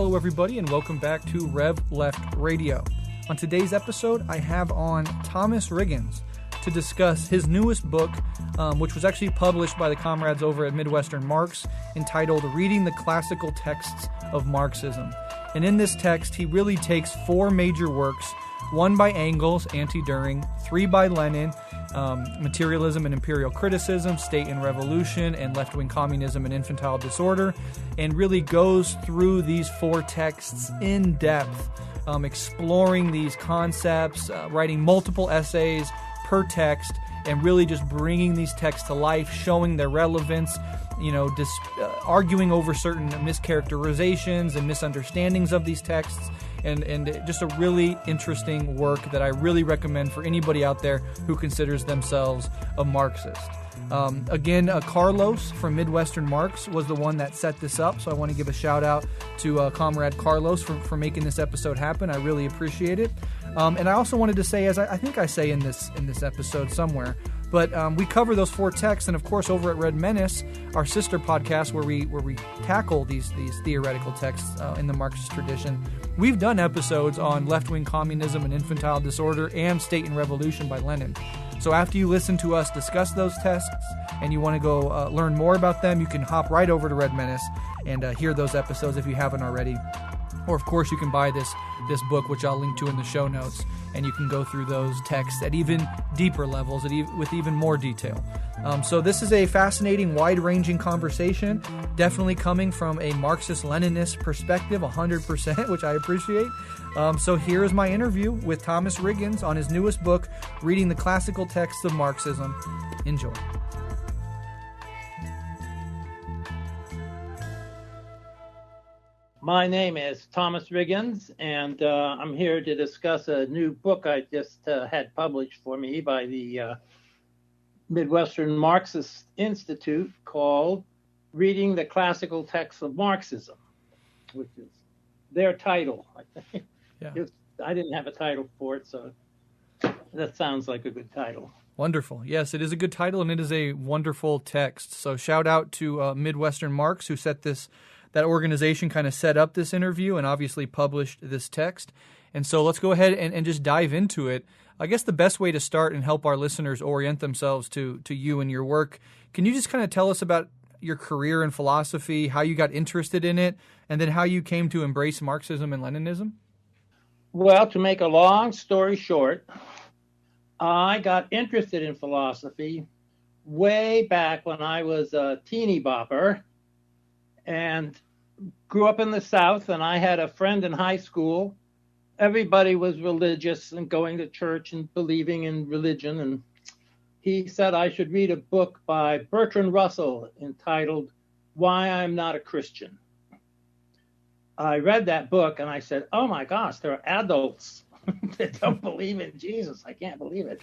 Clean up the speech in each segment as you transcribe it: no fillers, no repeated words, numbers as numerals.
Hello, everybody, and welcome back to RevLeft Radio. On today's episode, I have on Thomas Riggins to discuss his newest book, which was actually published by the comrades over at Midwestern Marx, entitled Reading the Classical Texts of Marxism. And in this text, he really takes four major works, one by Engels, Anti-Duhring, three by Lenin, Materialism and Imperial Criticism, State and Revolution, and Left-Wing Communism and Infantile Disorder, and really goes through these four texts in depth, exploring these concepts, writing multiple essays per text, and really just bringing these texts to life, showing their relevance, arguing over certain mischaracterizations and misunderstandings of these texts, and just a really interesting work that I really recommend for anybody out there who considers themselves a Marxist. Carlos from Midwestern Marx was the one that set this up, so I want to give a shout out to Comrade Carlos for making this episode happen. I really appreciate it. And I also wanted to say, as I think I say in this episode somewhere, but we cover those four texts, and of course over at Red Menace, our sister podcast where we tackle these theoretical texts in the Marxist tradition, we've done episodes on left-wing communism and infantile disorder and State and Revolution by Lenin. So after you listen to us discuss those texts and you want to go learn more about them, you can hop right over to Red Menace and hear those episodes if you haven't already. Or, of course, you can buy this book, which I'll link to in the show notes, and you can go through those texts at even deeper levels, with even more detail. So this is a fascinating, wide-ranging conversation, definitely coming from a Marxist-Leninist perspective, 100%, which I appreciate. So here is my interview with Thomas Riggins on his newest book, Reading the Classical Texts of Marxism. Enjoy. My name is Thomas Riggins, and I'm here to discuss a new book I just had published for me by the Midwestern Marxist Institute called Reading the Classical Texts of Marxism, which is their title. Yeah. I didn't have a title for it, so that sounds like a good title. Wonderful. Yes, it is a good title, and it is a wonderful text. So shout out to Midwestern Marx, who that organization kind of set up this interview and obviously published this text. And so let's go ahead and just dive into it. I guess the best way to start and help our listeners orient themselves to you and your work, can you just kind of tell us about your career in philosophy, how you got interested in it, and then how you came to embrace Marxism and Leninism? Well, to make a long story short, I got interested in philosophy way back when I was a teeny bopper, and grew up in the South, and I had a friend in high school. Everybody was religious and going to church and believing in religion, and he said I should read a book by Bertrand Russell entitled Why I'm Not a Christian. I read that book, and I said, oh my gosh, there are adults that don't believe in Jesus. I can't believe it.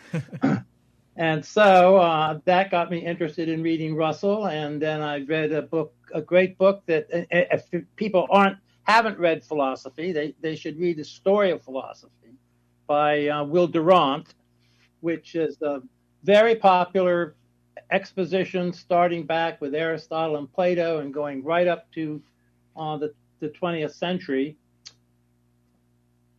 And so that got me interested in reading Russell, and then I read a great book that if people haven't read philosophy, they should read The Story of Philosophy by Will Durant, which is a very popular exposition starting back with Aristotle and Plato and going right up to the 20th century.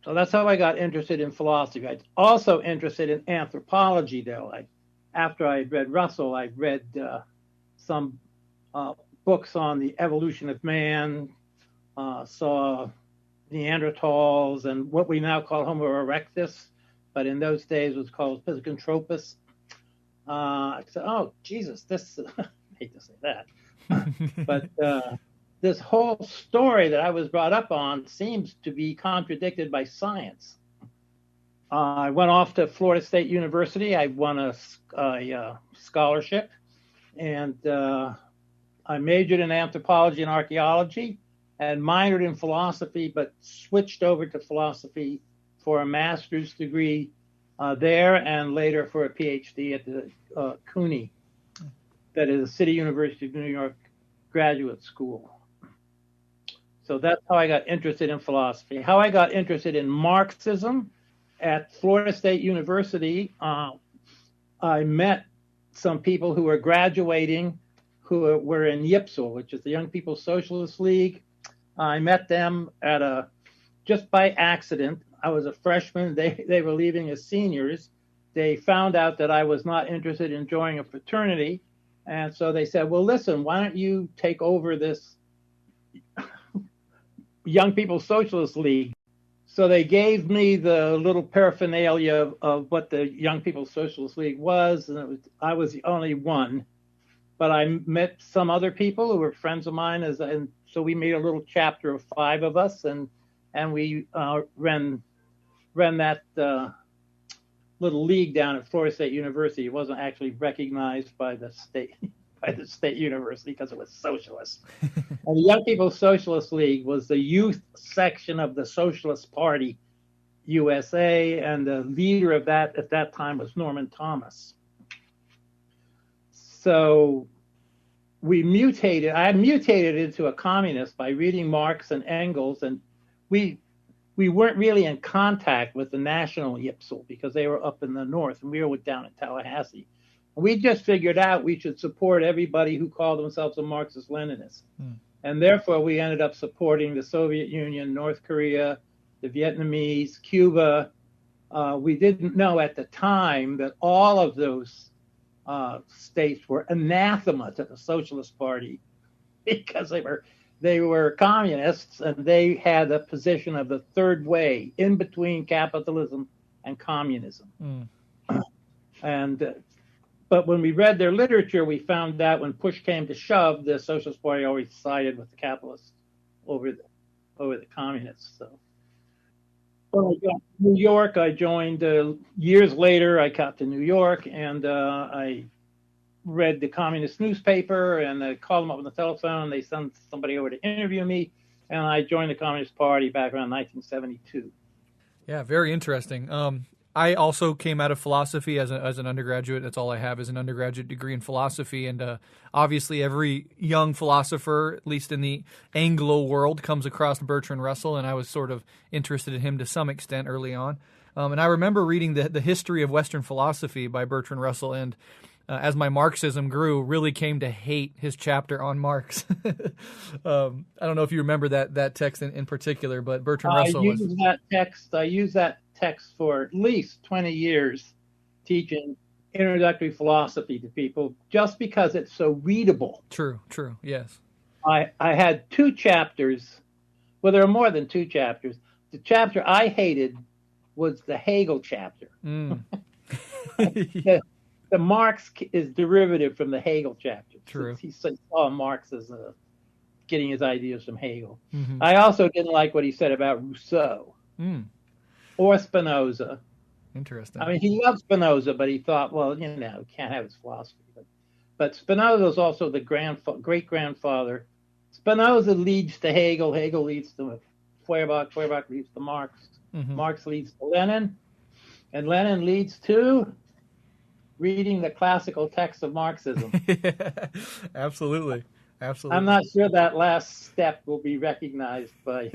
So that's how I got interested in philosophy. I was also interested in anthropology, though. After I read Russell, I read some books on the evolution of man, saw Neanderthals and what we now call Homo erectus, but in those days was called Pithecanthropus. I said, oh, Jesus, I hate to say that. But this whole story that I was brought up on seems to be contradicted by science. I went off to Florida State University. I won a scholarship, and I majored in anthropology and archaeology and minored in philosophy, but switched over to philosophy for a master's degree there and later for a PhD at the CUNY, that is the City University of New York Graduate School. So that's how I got interested in philosophy. How I got interested in Marxism at Florida State University, I met some people who were graduating who were in YPSL, which is the Young People's Socialist League. I met them just by accident. I was a freshman. They were leaving as seniors. They found out that I was not interested in joining a fraternity. And so they said, well, listen, why don't you take over this Young People's Socialist League? So they gave me the little paraphernalia of what the Young People's Socialist League was, and I was the only one. But I met some other people who were friends of mine, and so we made a little chapter of 5 of us, and we ran that little league down at Florida State University. It wasn't actually recognized by the state university because it was socialist. And the Young People's Socialist League was the youth section of the Socialist Party USA, and the leader of that at that time was Norman Thomas. So I mutated into a communist by reading Marx and Engels, and we weren't really in contact with the national YPSL because they were up in the north and we were down in Tallahassee. We just figured out we should support everybody who called themselves a Marxist-Leninist. And therefore we ended up supporting the Soviet Union, North Korea, the Vietnamese, Cuba. We didn't know at the time that all of those states were anathema to the Socialist Party because they were communists, and they had a position of the third way in between capitalism and communism. But when we read their literature, we found that when push came to shove, the Socialist Party always sided with the capitalists over the communists. So when I got to New York, I joined years later. I got to New York, and I read the communist newspaper, and I called them up on the telephone, and they sent somebody over to interview me, and I joined the Communist Party back around 1972. Yeah, very interesting. I also came out of philosophy as an undergraduate. That's all I have is an undergraduate degree in philosophy. And obviously every young philosopher, at least in the Anglo world, comes across Bertrand Russell, and I was sort of interested in him to some extent early on. And I remember reading the History of Western Philosophy by Bertrand Russell, and as my Marxism grew, really came to hate his chapter on Marx. I don't know if you remember that text in particular, but Bertrand Russell I used that text for at least 20 years teaching introductory philosophy to people just because it's so readable. True, yes. I had 2 chapters. Well, there are more than 2 chapters. The chapter I hated was the Hegel chapter. The Marx is derivative from the Hegel chapter. True. He saw Marx as getting his ideas from Hegel. I also didn't like what he said about Rousseau or Spinoza. Interesting. I mean, he loved Spinoza, but he thought, well, can't have his philosophy. But Spinoza is also the great-grandfather. Spinoza leads to Hegel. Hegel leads to Feuerbach. Feuerbach leads to Marx. Marx leads to Lenin. And Lenin leads to reading the classical text of Marxism. Absolutely. I'm not sure that last step will be recognized by,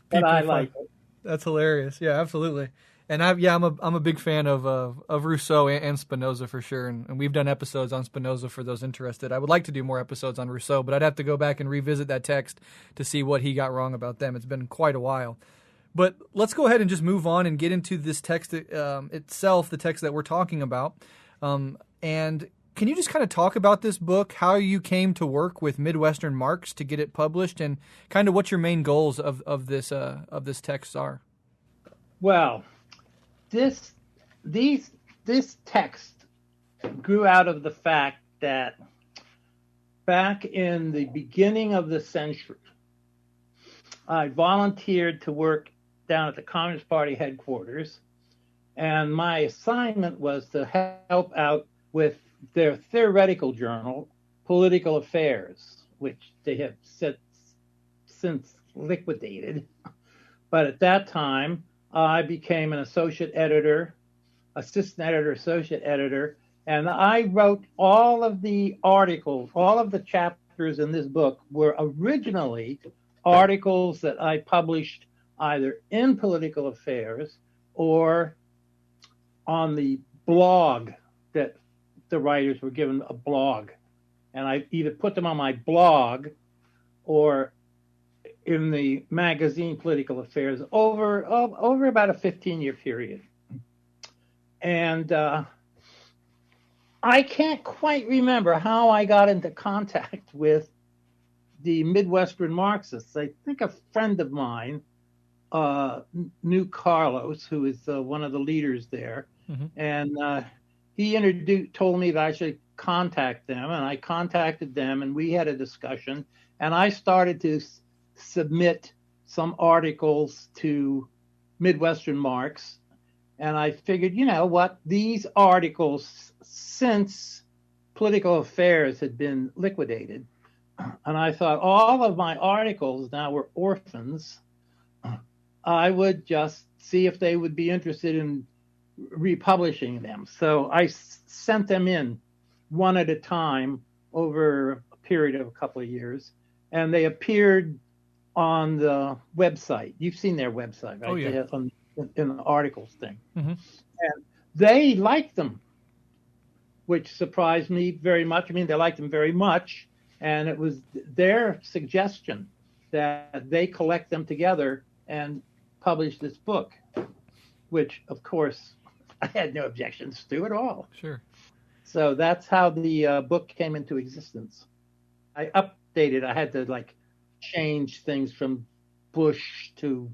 but I like it. That's hilarious. Yeah, absolutely. And I'm a big fan of Rousseau and Spinoza for sure. And we've done episodes on Spinoza for those interested. I would like to do more episodes on Rousseau, but I'd have to go back and revisit that text to see what he got wrong about them. It's been quite a while. But let's go ahead and just move on and get into this text itself, the text that we're talking about. And can you just kind of talk about this book, how you came to work with Midwestern Marx to get it published, and kind of what your main goals of this text are? Well, this text grew out of the fact that back in the beginning of the century, I volunteered to work down at the Communist Party headquarters, and my assignment was to help out with their theoretical journal, Political Affairs, which they have since liquidated. But at that time, I became an associate editor, assistant editor, associate editor, and I wrote all of the articles, all of the chapters in this book were originally articles that I published either in Political Affairs or on the blog, that the writers were given a blog. And I either put them on my blog or in the magazine Political Affairs over about a 15-year period. And I can't quite remember how I got into contact with the Midwestern Marxists. I think a friend of mine knew Carlos, who is one of the leaders there, and he told me that I should contact them, and I contacted them, and we had a discussion, and I started to submit some articles to Midwestern Marx, and I figured, you know what, these articles, since Political Affairs had been liquidated, and I thought all of my articles now were orphans, I would just see if they would be interested in republishing them. So I sent them in one at a time over a period of a couple of years, and they appeared on the website. You've seen their website, right? Oh, yeah. In the articles thing. And they liked them, which surprised me very much. I mean, they liked them very much, and it was their suggestion that they collect them together and publish this book, which, of course, I had no objections to at all. Sure. So that's how the book came into existence. I updated. I had to change things from Bush to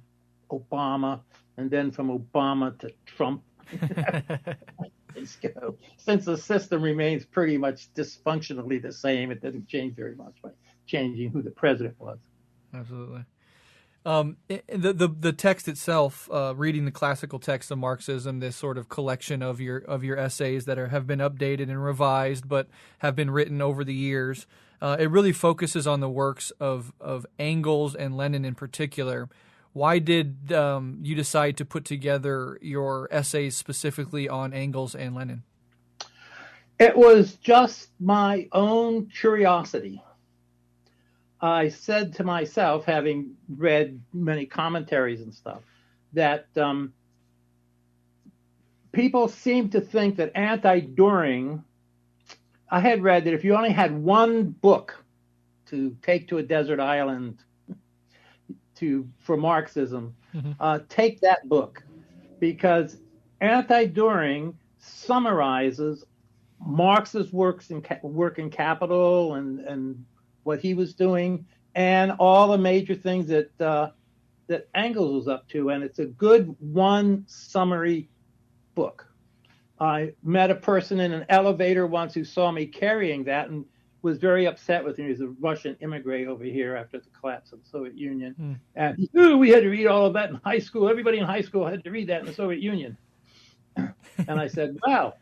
Obama, and then from Obama to Trump. Since the system remains pretty much dysfunctionally the same, it didn't change very much by changing who the president was. Absolutely. The text itself, reading the classical text of Marxism, this sort of collection of your essays that have been updated and revised, but have been written over the years, it really focuses on the works of Engels and Lenin in particular. Why did you decide to put together your essays specifically on Engels and Lenin? It was just my own curiosity. I said to myself, having read many commentaries and stuff, that people seem to think that Anti-Duhring, I had read that if you only had one book to take to a desert island for Marxism, take that book, because Anti-Duhring summarizes Marx's work in Capital and what he was doing, and all the major things that Engels was up to, and it's a good one summary book. I met a person in an elevator once who saw me carrying that and was very upset with me. He was a Russian immigrant over here after the collapse of the Soviet Union, and we had to read all of that in high school. Everybody in high school had to read that in the Soviet Union. And I said, well,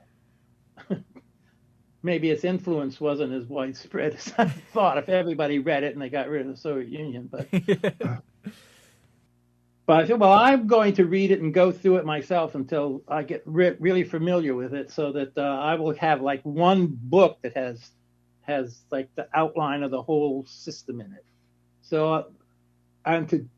maybe its influence wasn't as widespread as I thought if everybody read it and they got rid of the Soviet Union. But I said, well, I'm going to read it and go through it myself until I get really familiar with it, so that I will have one book that has the outline of the whole system in it. So, and to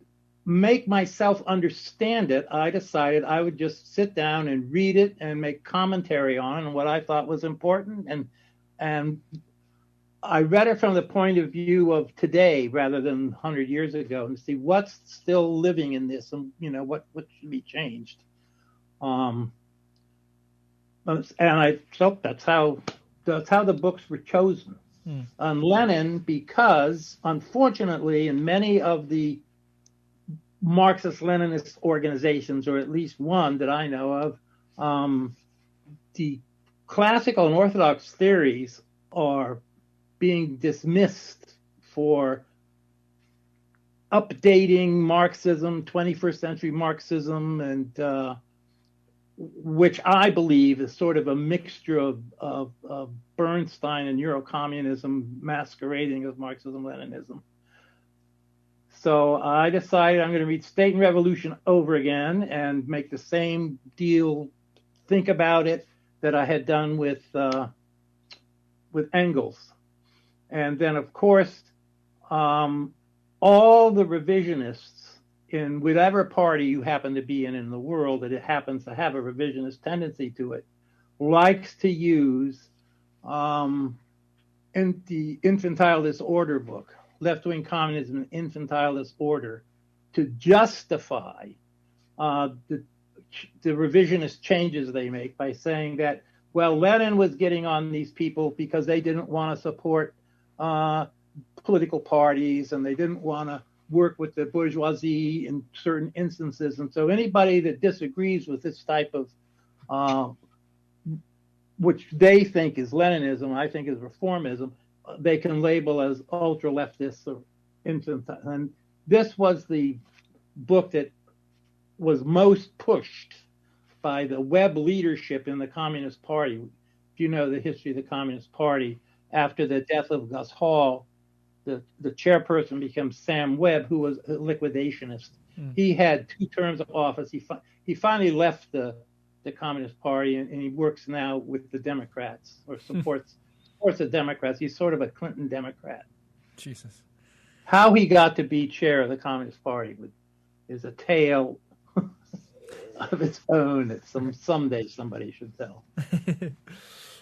make myself understand it, I decided I would just sit down and read it and make commentary on it and what I thought was important. And I read it from the point of view of today rather than 100 years ago, and see what's still living in this, and what should be changed. And I felt that's how the books were chosen. On Lenin, because unfortunately in many of the Marxist-Leninist organizations, or at least one that I know of, the classical and orthodox theories are being dismissed for updating Marxism, 21st century Marxism, and which I believe is sort of a mixture of Bernstein and Eurocommunism masquerading as Marxism-Leninism. So I decided I'm going to read State and Revolution over again and make the same deal, think about it, that I had done with Engels. And then, of course, all the revisionists in whatever party you happen to be in the world that it happens to have a revisionist tendency to it, likes to use in the infantile disorder book, left-wing communism and infantile disorder to justify the revisionist changes they make by saying that, well, Lenin was getting on these people because they didn't want to support political parties and they didn't want to work with the bourgeoisie in certain instances. And so anybody that disagrees with this type of, which they think is Leninism, I think is reformism, they can label as ultra-leftists or infantile. And this was the book that was most pushed by the Webb leadership in the Communist Party. If you know the history of the Communist Party, after the death of Gus Hall, the chairperson becomes Sam Webb, who was a liquidationist. He had 2 terms of office. He finally left the Communist Party, and he works now with the Democrats, or supports the Democrats. He's sort of a Clinton Democrat. Jesus. How he got to be chair of the Communist Party is a tale of its own that someday somebody should tell.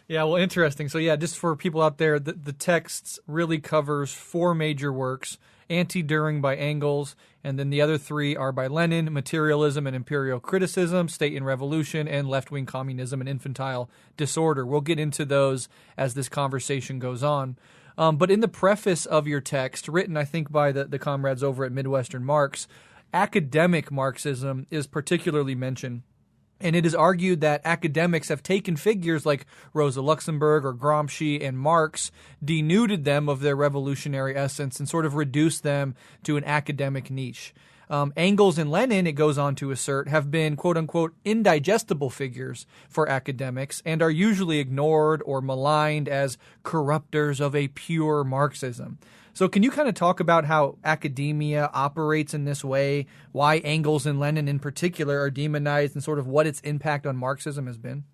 Yeah, well, interesting. So yeah, just for people out there, the text really covers 4 major works: Anti-Duhring by Engels, and then the other 3 are by Lenin: Materialism and Imperial Criticism, State and Revolution, and Left-Wing Communism and Infantile Disorder. We'll get into those as this conversation goes on. But in the preface of your text, written, I think, by the comrades over at Midwestern Marx, academic Marxism is particularly mentioned. And it is argued that academics have taken figures like Rosa Luxemburg or Gramsci and Marx, denuded them of their revolutionary essence, and sort of reduced them to an academic niche. Engels and Lenin, it goes on to assert, have been quote-unquote indigestible figures for academics and are usually ignored or maligned as corruptors of a pure Marxism. So can you kind of talk about how academia operates in this way, why Engels and Lenin in particular are demonized, and sort of what its impact on Marxism has been?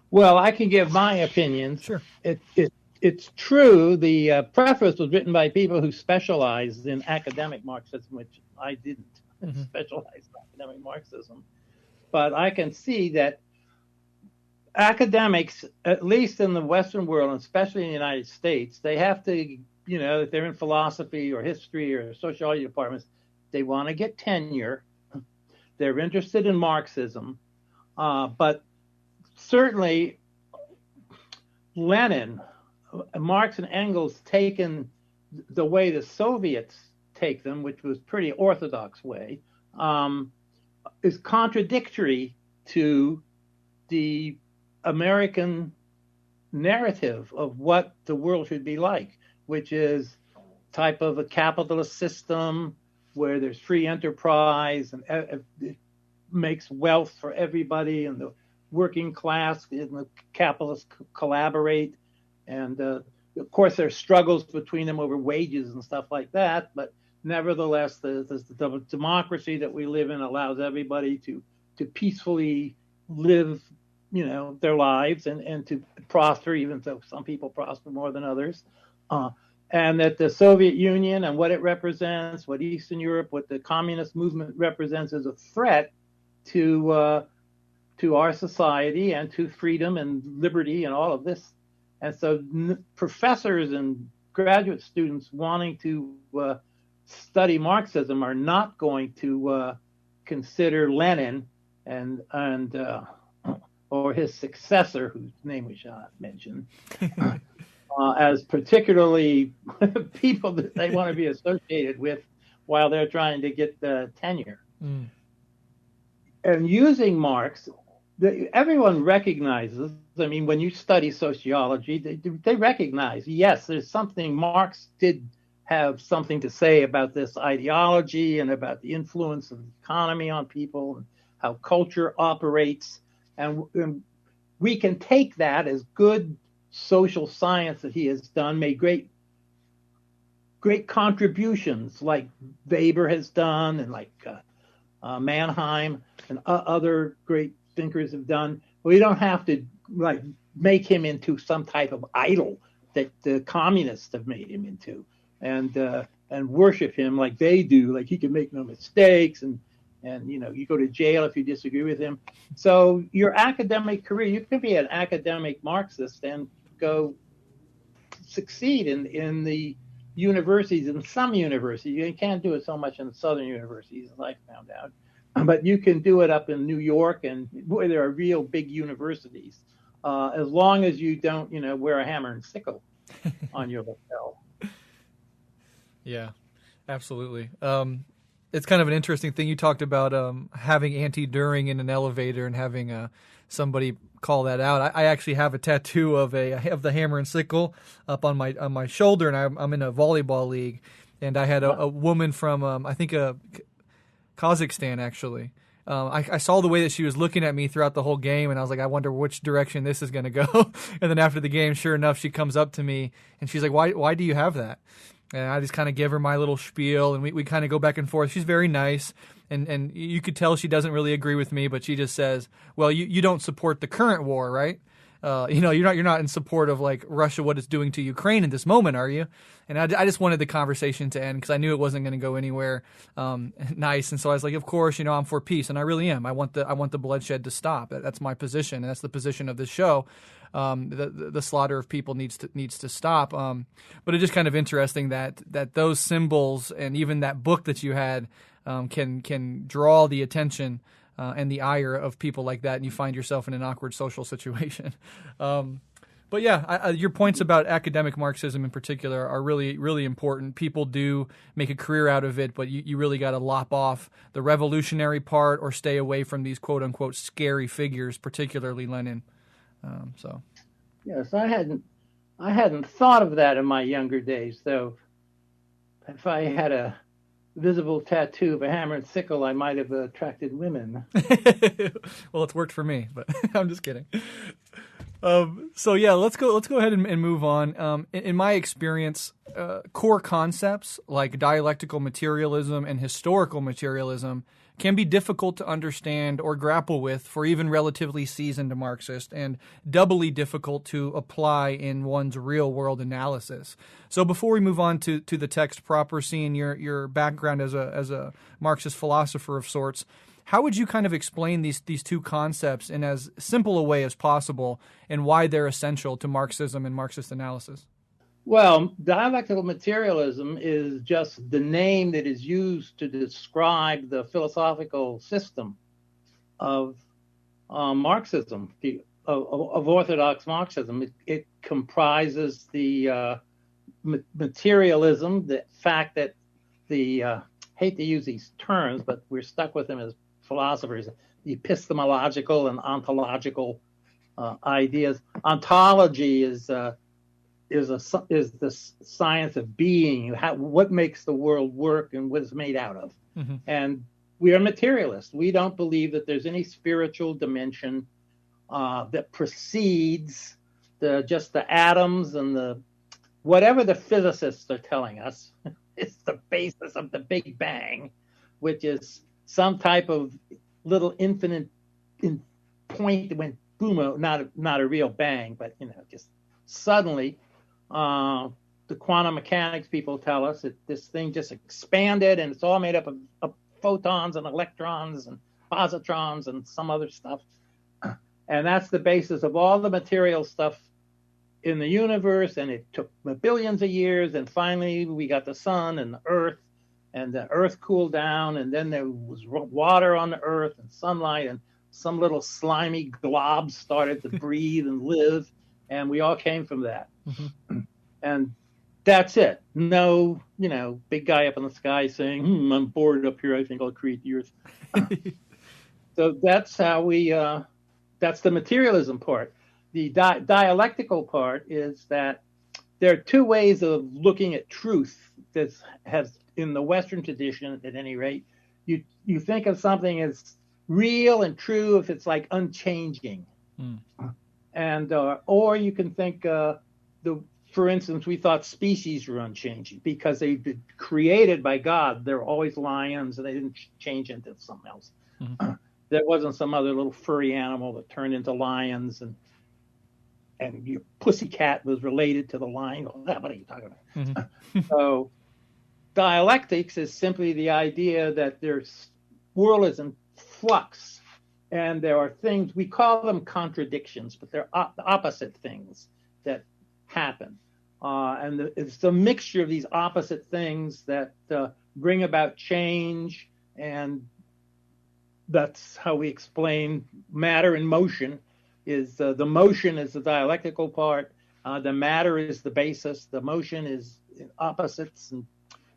Well, I can give my opinions. Sure. It's true. The preface was written by people who specialized in academic Marxism, which I didn't specialize in academic Marxism. But I can see that academics, at least in the Western world, and especially in the United States, they have to, if they're in philosophy or history or sociology departments, they want to get tenure. They're interested in Marxism. But certainly Lenin, Marx and Engels taken the way the Soviets take them, which was pretty orthodox way, is contradictory to the American narrative of what the world should be like, which is type of a capitalist system where there's free enterprise and it makes wealth for everybody, and the working class and the capitalists collaborate. And of course, there's struggles between them over wages and stuff like that. But nevertheless, the democracy that we live in allows everybody to peacefully live, their lives and to prosper, even though some people prosper more than others. And that the Soviet Union and what it represents, what Eastern Europe, what the communist movement represents, is a threat to our society and to freedom and liberty and all of this. And so professors and graduate students wanting to study Marxism are not going to consider Lenin and or his successor, whose name we shall not mention, as particularly people that they want to be associated with while they're trying to get the tenure. And using Marx, everyone recognizes, when you study sociology, they recognize, yes, there's something, Marx did have something to say about this ideology and about the influence of the economy on people and how culture operates. And we can take that as good social science that he has done, made great contributions like Weber has done and like Mannheim and other great thinkers have done. We don't have to make him into some type of idol that the communists have made him into, and worship him like they do, like he can make no mistakes, and you go to jail if you disagree with him. So your academic career, you can be an academic Marxist and go succeed in the universities, in some universities, you can't do it so much in the southern universities, as I found out, but you can do it up in New York, and boy, there are real big universities, as long as you don't, wear a hammer and sickle on your lapel. Yeah, absolutely. It's kind of an interesting thing. You talked about having anti-Duhring in an elevator and having somebody call that out. I actually have a tattoo of the hammer and sickle up on my shoulder, and I'm in a volleyball league. And I had a woman from I think Kazakhstan actually. I saw the way that she was looking at me throughout the whole game, and I was like, I wonder which direction this is going to go. And then after the game, sure enough, she comes up to me and she's like, "Why do you have that?" And I just kind of give her my little spiel, and we kind of go back and forth. She's very nice, and you could tell she doesn't really agree with me, but she just says, "Well, you don't support the current war, right? You're not in support of like Russia, what it's doing to Ukraine in this moment, are you?" And I just wanted the conversation to end because I knew it wasn't going to go anywhere nice, and so I was like, "Of course, I'm for peace, and I really am. I want the bloodshed to stop. That's my position, and that's the position of this show." The slaughter of people needs to stop. But it's just kind of interesting that those symbols and even that book that you had can draw the attention and the ire of people like that, and you find yourself in an awkward social situation. But yeah, your points about academic Marxism in particular are really, really important. People do make a career out of it, but you really got to lop off the revolutionary part or stay away from these quote unquote scary figures, particularly Lenin. Yes, I hadn't thought of that in my younger days, though. If I had a visible tattoo of a hammer and sickle, I might have attracted women. Well, it's worked for me, but I'm just kidding. So yeah, let's go ahead and move on. In my experience, core concepts like dialectical materialism and historical materialism can be difficult to understand or grapple with for even relatively seasoned Marxists, and doubly difficult to apply in one's real-world analysis. So before we move on to the text proper, seeing your background as a Marxist philosopher of sorts, how would you kind of explain these two concepts in as simple a way as possible, and why they're essential to Marxism and Marxist analysis? Well, dialectical materialism is just the name that is used to describe the philosophical system of Marxism, of Orthodox Marxism. It comprises the materialism, the fact that hate to use these terms, but we're stuck with them as philosophers, the epistemological and ontological ideas. Ontology is the science of being, what makes the world work and what it's made out of. Mm-hmm. And we are materialists. We don't believe that there's any spiritual dimension that precedes just the atoms and whatever the physicists are telling us. It's the basis of the Big Bang, which is some type of little infinite point that went boom, not a real bang, but just suddenly. The quantum mechanics people tell us that this thing just expanded, and it's all made up of photons and electrons and positrons and some other stuff. And that's the basis of all the material stuff in the universe. And it took billions of years. And finally, we got the sun and the earth cooled down. And then there was water on the earth and sunlight, and some little slimy globs started to breathe and live. And we all came from that. Mm-hmm. And that's it. No, big guy up in the sky saying, I'm bored up here, I think I'll create the earth. So that's how that's the materialism part. The dialectical part is that there are two ways of looking at truth that has, in the Western tradition at any rate, you think of something as real and true if it's like unchanging. Mm. And or you can think for instance, we thought species were unchanging because they've been created by God. They're always lions, and they didn't change into something else. Mm-hmm. There wasn't some other little furry animal that turned into lions, and your pussycat was related to the lion. What are you talking about? Mm-hmm. So dialectics is simply the idea that there's world is in flux. And there are things, we call them contradictions, but they're opposite things that happen. and it's a mixture of these opposite things that bring about change, and that's how we explain matter in motion. Is the motion is the dialectical part, the matter is the basis, the motion is opposites, and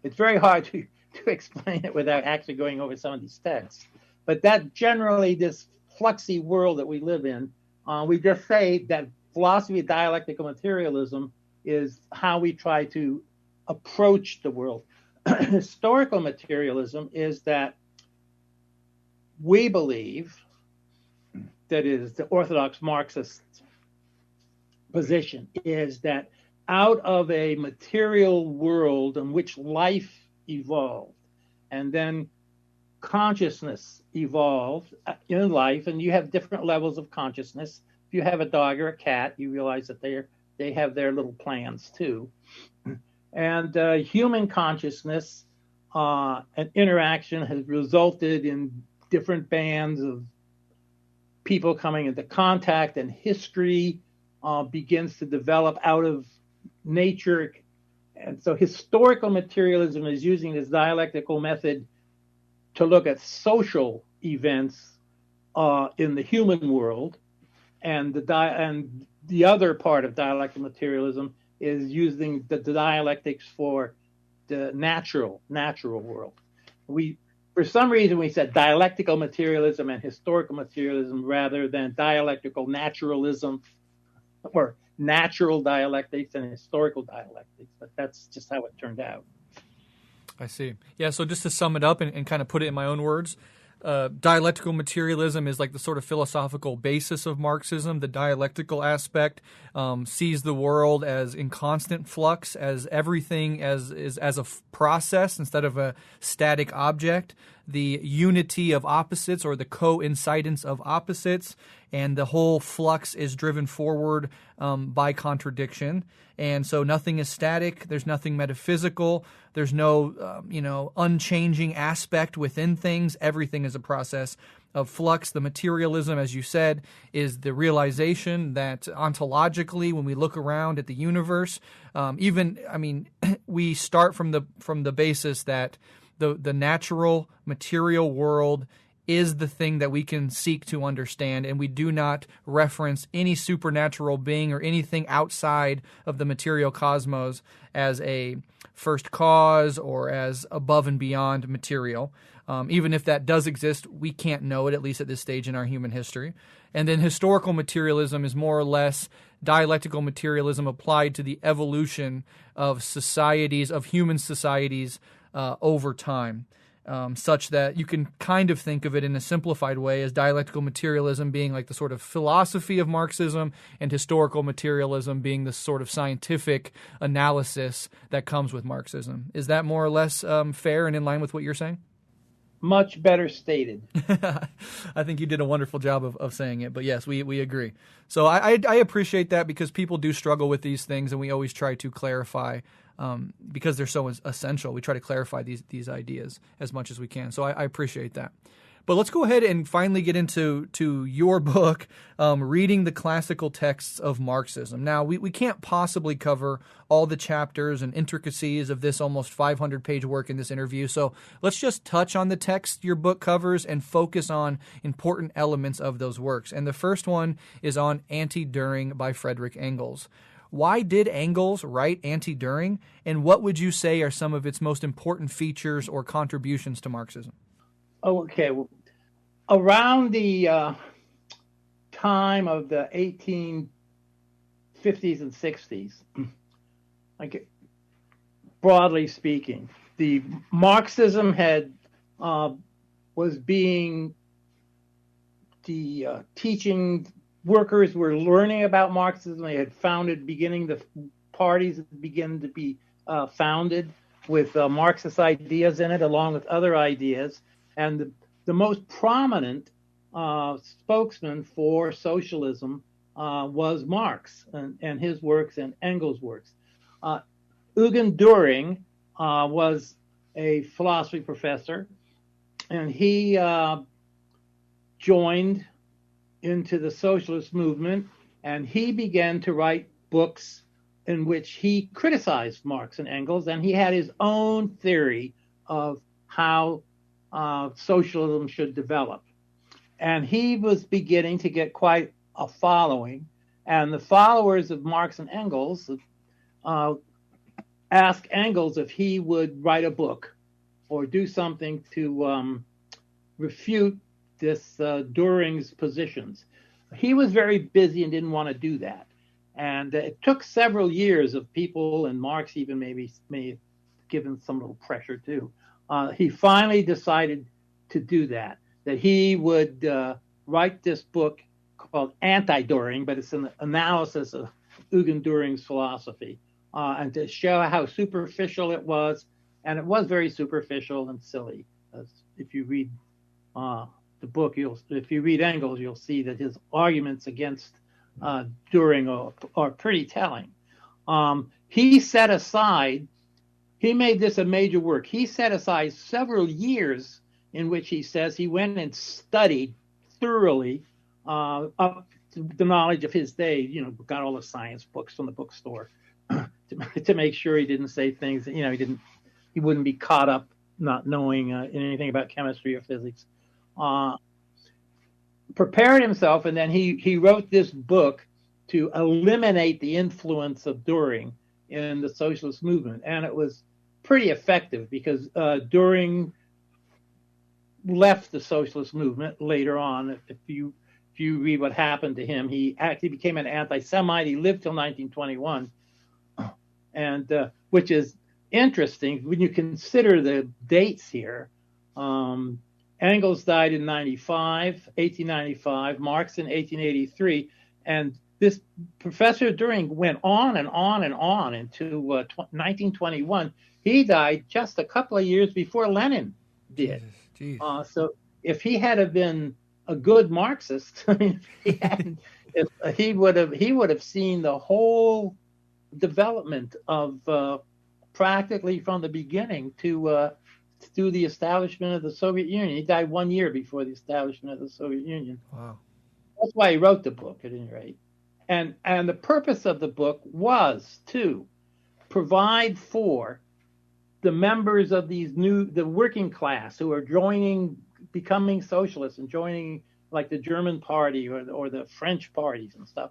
it's very hard to explain it without actually going over some of these texts. But that generally, this fluxy world that we live in, we just say that philosophy of dialectical materialism is how we try to approach the world. Historical materialism is that we believe, that is the orthodox Marxist position, is that out of a material world in which life evolved, and then consciousness evolved in life, and you have different levels of consciousness. If you have a dog or a cat, you realize that they have their little plans too. And human consciousness and interaction has resulted in different bands of people coming into contact, and history begins to develop out of nature. And so historical materialism is using this dialectical method to look at social events in the human world, and the other part of dialectical materialism is using the dialectics for the natural world. For some reason, we said dialectical materialism and historical materialism rather than dialectical naturalism, or natural dialectics and historical dialectics, but that's just how it turned out. I see. Yeah, so just to sum it up and kind of put it in my own words, dialectical materialism is like the sort of philosophical basis of Marxism. The dialectical aspect sees the world as in constant flux, as everything as a process instead of a static object. The unity of opposites, or the coincidence of opposites, and the whole flux is driven forward by contradiction. And so nothing is static. There's nothing metaphysical. There's no, unchanging aspect within things. Everything is a process of flux. The materialism, as you said, is the realization that ontologically, when we look around at the universe, we start from the basis that the natural material world is the thing that we can seek to understand, and we do not reference any supernatural being or anything outside of the material cosmos as a first cause or as above and beyond material. Even if that does exist, we can't know it, at least at this stage in our human history. And then historical materialism is more or less dialectical materialism applied to the evolution of societies, of human societies, over time. Such that you can kind of think of it in a simplified way as dialectical materialism being like the sort of philosophy of Marxism, and historical materialism being the sort of scientific analysis that comes with Marxism. Is that more or less fair and in line with what you're saying? Much better stated. I think you did a wonderful job of saying it, but yes, we agree. So I appreciate that, because people do struggle with these things, and we always try to clarify because they're so essential. We try to clarify these ideas as much as we can. So I appreciate that. But let's go ahead and finally get into your book, Reading the Classical Texts of Marxism. Now, we can't possibly cover all the chapters and intricacies of this almost 500-page work in this interview, so let's just touch on the text your book covers and focus on important elements of those works. And the first one is on Anti-Duhring by Friedrich Engels. Why did Engels write Anti-Duhring, and what would you say are some of its most important features or contributions to Marxism? Okay, well, around the time of the 1850s and 60s, broadly speaking, the Marxism was being teaching workers were learning about Marxism. They had the parties began to be founded with Marxist ideas in it, along with other ideas. And the most prominent spokesman for socialism was Marx and his works and Engels' works. Eugen Duhring was a philosophy professor, and he joined into the socialist movement, and he began to write books in which he criticized Marx and Engels, and he had his own theory of how socialism should develop. And he was beginning to get quite a following. And the followers of Marx and Engels asked Engels if he would write a book or do something to refute this Duhring's positions. He was very busy and didn't want to do that. And it took several years of people, and Marx even may have given some little pressure too. He finally decided to do that he would write this book called Anti-Duhring, but it's an analysis of Eugen Duhring's philosophy, and to show how superficial it was. And it was very superficial and silly. If you read the book, if you read Engels, you'll see that his arguments against Duhring are pretty telling. He made this a major work. He set aside several years in which he says he went and studied thoroughly up to the knowledge of his day, got all the science books from the bookstore to make sure he didn't say things that, he wouldn't be caught up not knowing anything about chemistry or physics. Prepared himself, and then he wrote this book to eliminate the influence of Duhring in the socialist movement. And it was pretty effective because Duhring left the socialist movement later on. If you read what happened to him, he actually became an anti-Semite. He lived till 1921, and which is interesting when you consider the dates here. Engels died in 1895, Marx in 1883, and this Professor Duhring went on and on and on into 1921. He died just a couple of years before Lenin did. So if he had been a good Marxist, I mean, he would have seen the whole development of practically from the beginning to the establishment of the Soviet Union. He died 1 year before the establishment of the Soviet Union. Wow. That's why he wrote the book, at any rate. And the purpose of the book was to provide for the members of the working class who are becoming socialists and joining like the German party or the French parties and stuff,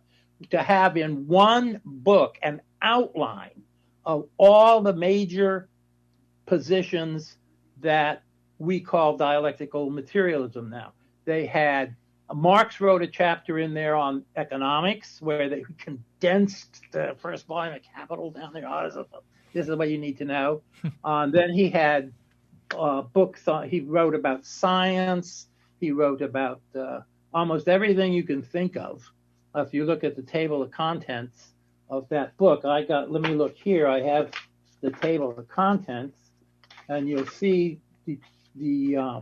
to have in one book an outline of all the major positions that we call dialectical materialism now. Marx wrote a chapter in there on economics where they condensed the first volume of Capital down there. This is what you need to know. Then he had books he wrote about science. He wrote about almost everything you can think of. If you look at the table of contents of that book, let me look here. I have the table of contents, and you'll see the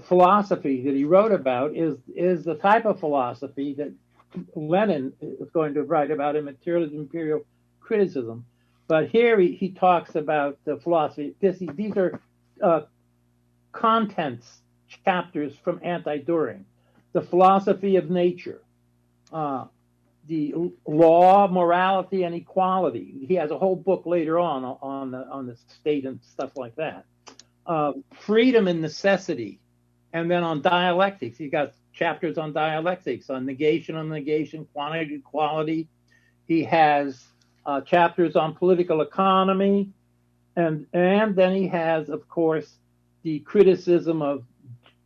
philosophy that he wrote about is the type of philosophy that Lenin is going to write about in Materialism, Imperial Criticism. But here he talks about the philosophy. These are contents chapters from Anti-Duhring. The philosophy of nature, the law, morality, and equality. He has a whole book later on the state and stuff like that. Freedom and necessity. And then on dialectics, he got chapters on dialectics, on negation, quantity, quality. He has chapters on political economy, and then he has, of course, the criticism of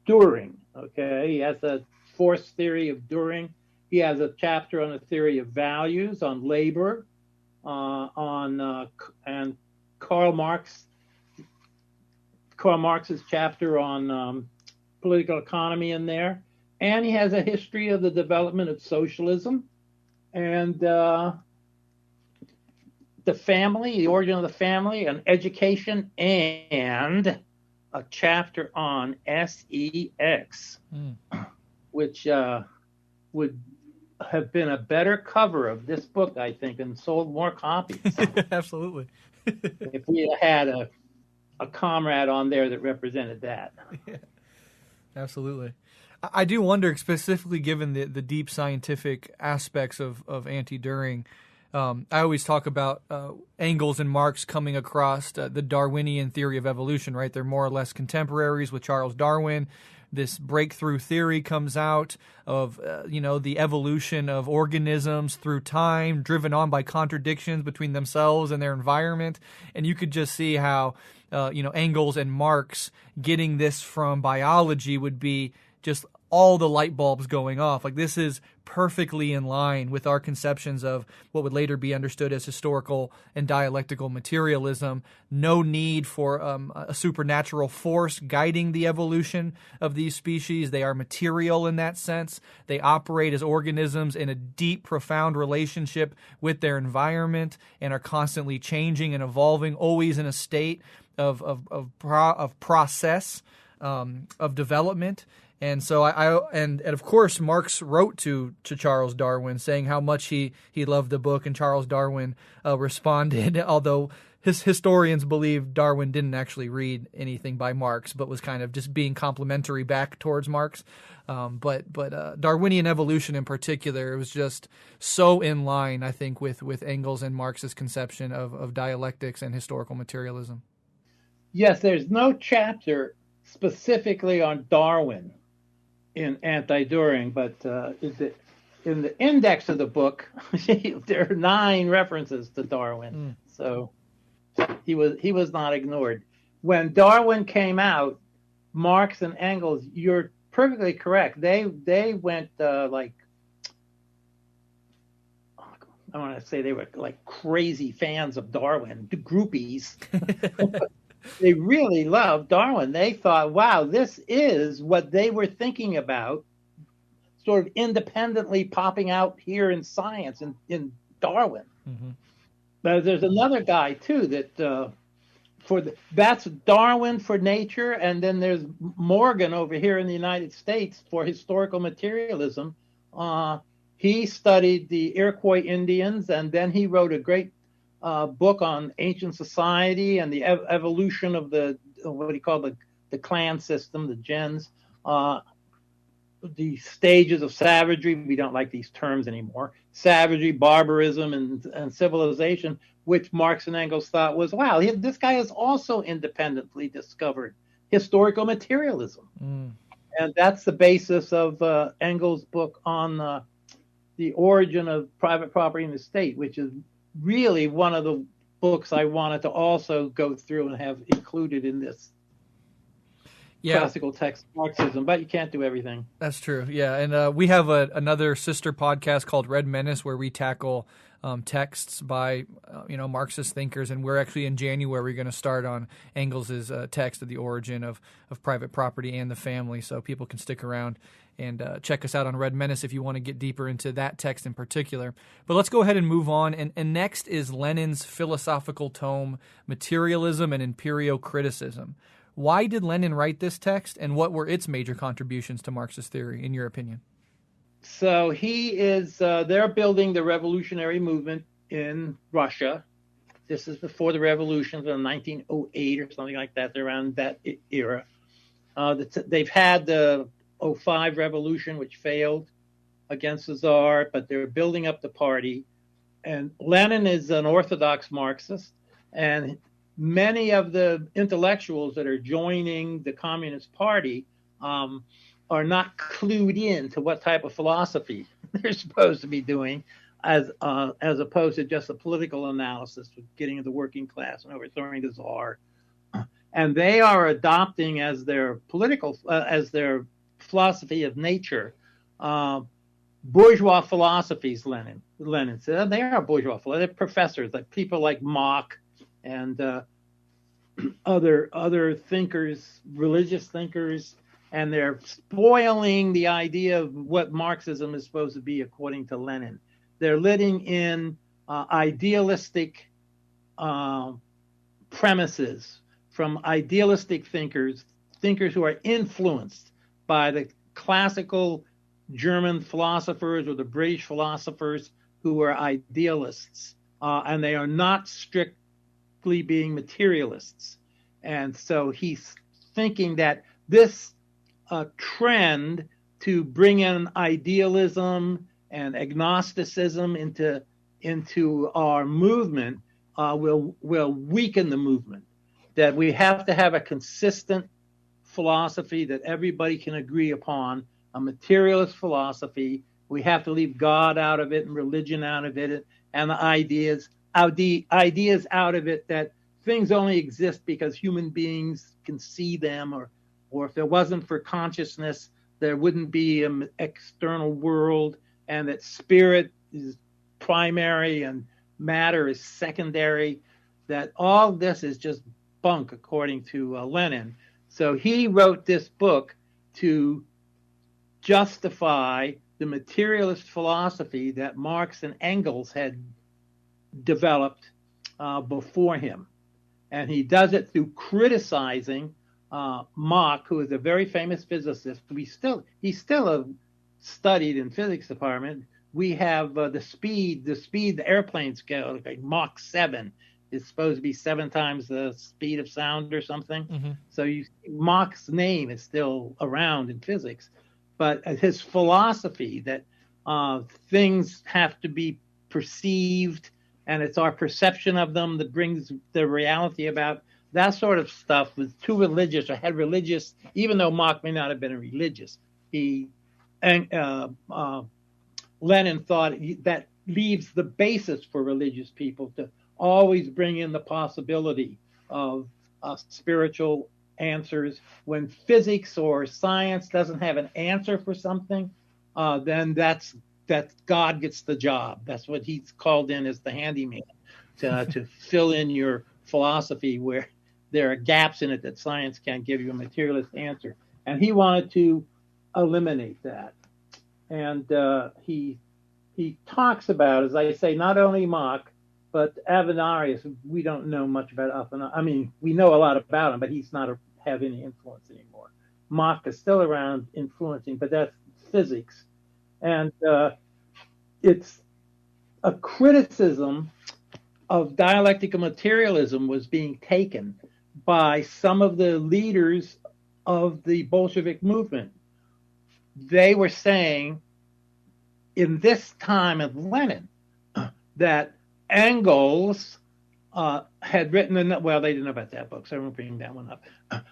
Duhring. Okay, he has a force theory of Duhring. He has a chapter on the theory of values, on labor, and Karl Marx's chapter on political economy in there, and he has a history of the development of socialism and the family, the origin of the family, and education, and a chapter on sex, which would have been a better cover of this book, I think, and sold more copies. Absolutely. If we had a comrade on there that represented that. Yeah. Absolutely. I do wonder, specifically given the deep scientific aspects of Anti-Duhring, I always talk about Engels and Marx coming across the Darwinian theory of evolution, right? They're more or less contemporaries with Charles Darwin. This breakthrough theory comes out of, the evolution of organisms through time, driven on by contradictions between themselves and their environment. And you could just see how, Engels and Marx getting this from biology would be just all the light bulbs going off. Like, this is perfectly in line with our conceptions of what would later be understood as historical and dialectical materialism. No need for a supernatural force guiding the evolution of these species. They are material in that sense. They operate as organisms in a deep, profound relationship with their environment and are constantly changing and evolving, always in a state of process, of development. And so and of course Marx wrote to Charles Darwin saying how much he loved the book, and Charles Darwin responded, although his historians believe Darwin didn't actually read anything by Marx, but was kind of just being complimentary back towards Marx. But Darwinian evolution in particular was just so in line, I think, with Engels and Marx's conception of dialectics and historical materialism. Yes, there's no chapter specifically on Darwin in Anti-Duhring, but in the index of the book, there are 9 references to Darwin. So he was not ignored. When Darwin came out, Marx and Engels, you're perfectly correct. They went I want to say they were like crazy fans of Darwin, groupies. They really loved Darwin. They thought, wow, this is what they were thinking about, sort of independently popping out here in science in Darwin. Mm-hmm. But there's another guy, too, that that's Darwin for nature, and then there's Morgan over here in the United States for historical materialism. He studied the Iroquois Indians, and then he wrote a great book on ancient society and the evolution of the what he called the clan system, the gens, the stages of savagery. We don't like these terms anymore. Savagery, barbarism, and civilization, which Marx and Engels thought was, wow, this guy has also independently discovered historical materialism. And that's the basis of Engels' book on the origin of private property in the state, which is really one of the books I wanted to also go through and have included in this classical text Marxism, but you can't do everything. That's true. Yeah, and we have another sister podcast called Red Menace where we tackle texts by Marxist thinkers, and we're actually in January going to start on Engels' text of the origin of private property and the family, so people can stick around and check us out on Red Menace if you want to get deeper into that text in particular. But let's go ahead and move on. And next is Lenin's philosophical tome, Materialism and Empirio-Criticism. Why did Lenin write this text, and what were its major contributions to Marxist theory, in your opinion? So they're building the revolutionary movement in Russia. This is before the revolution, in 1908 or something like that, around that era. They've had the 05 revolution, which failed against the Tsar, but they're building up the party. And Lenin is an orthodox Marxist, and many of the intellectuals that are joining the Communist Party are not clued in to what type of philosophy they're supposed to be doing, as opposed to just a political analysis of getting to the working class and overthrowing the Tsar. And they are adopting as their philosophy of nature, bourgeois philosophies. Lenin said they are bourgeois philosophies. They're professors, like people like Mach and other thinkers, religious thinkers, and they're spoiling the idea of what Marxism is supposed to be according to Lenin. They're letting in idealistic premises from idealistic thinkers who are influenced by the classical German philosophers or the British philosophers who are idealists, and they are not strictly being materialists. And so he's thinking that this trend to bring in idealism and agnosticism into into our movement will weaken the movement. That we have to have a consistent philosophy that everybody can agree upon, a materialist philosophy. We have to leave God out of it and religion out of it, and the ideas out of it, that things only exist because human beings can see them, or if there wasn't for consciousness, there wouldn't be an external world, and that spirit is primary and matter is secondary, that all this is just bunk, according to Lenin. So he wrote this book to justify the materialist philosophy that Marx and Engels had developed before him. And he does it through criticizing Mach, who is a very famous physicist. He's still studied in physics department. We have the speed the airplanes go, like Mach 7 is supposed to be 7 times the speed of sound or something. Mm-hmm. So Mach's name is still around in physics, but his philosophy that things have to be perceived, and it's our perception of them that brings the reality about. That sort of stuff was too religious, or had religious, even though Mach may not have been a religious. Lenin thought that leaves the basis for religious people to always bring in the possibility of spiritual answers. When physics or science doesn't have an answer for something, then that God gets the job. That's what he's called in as the handyman, to fill in your philosophy where there are gaps in it that science can't give you a materialist answer. And he wanted to eliminate that. And he talks about, as I say, not only Mach, but Avenarius. We don't know much about Avenarius. I mean, we know a lot about him, but he's not have any influence anymore. Mach is still around influencing, but that's physics. And it's a criticism of dialectical materialism was being taken by some of the leaders of the Bolshevik movement. They were saying in this time of Lenin that Engels had written, well, they didn't know about that book, so I won't bring that one up.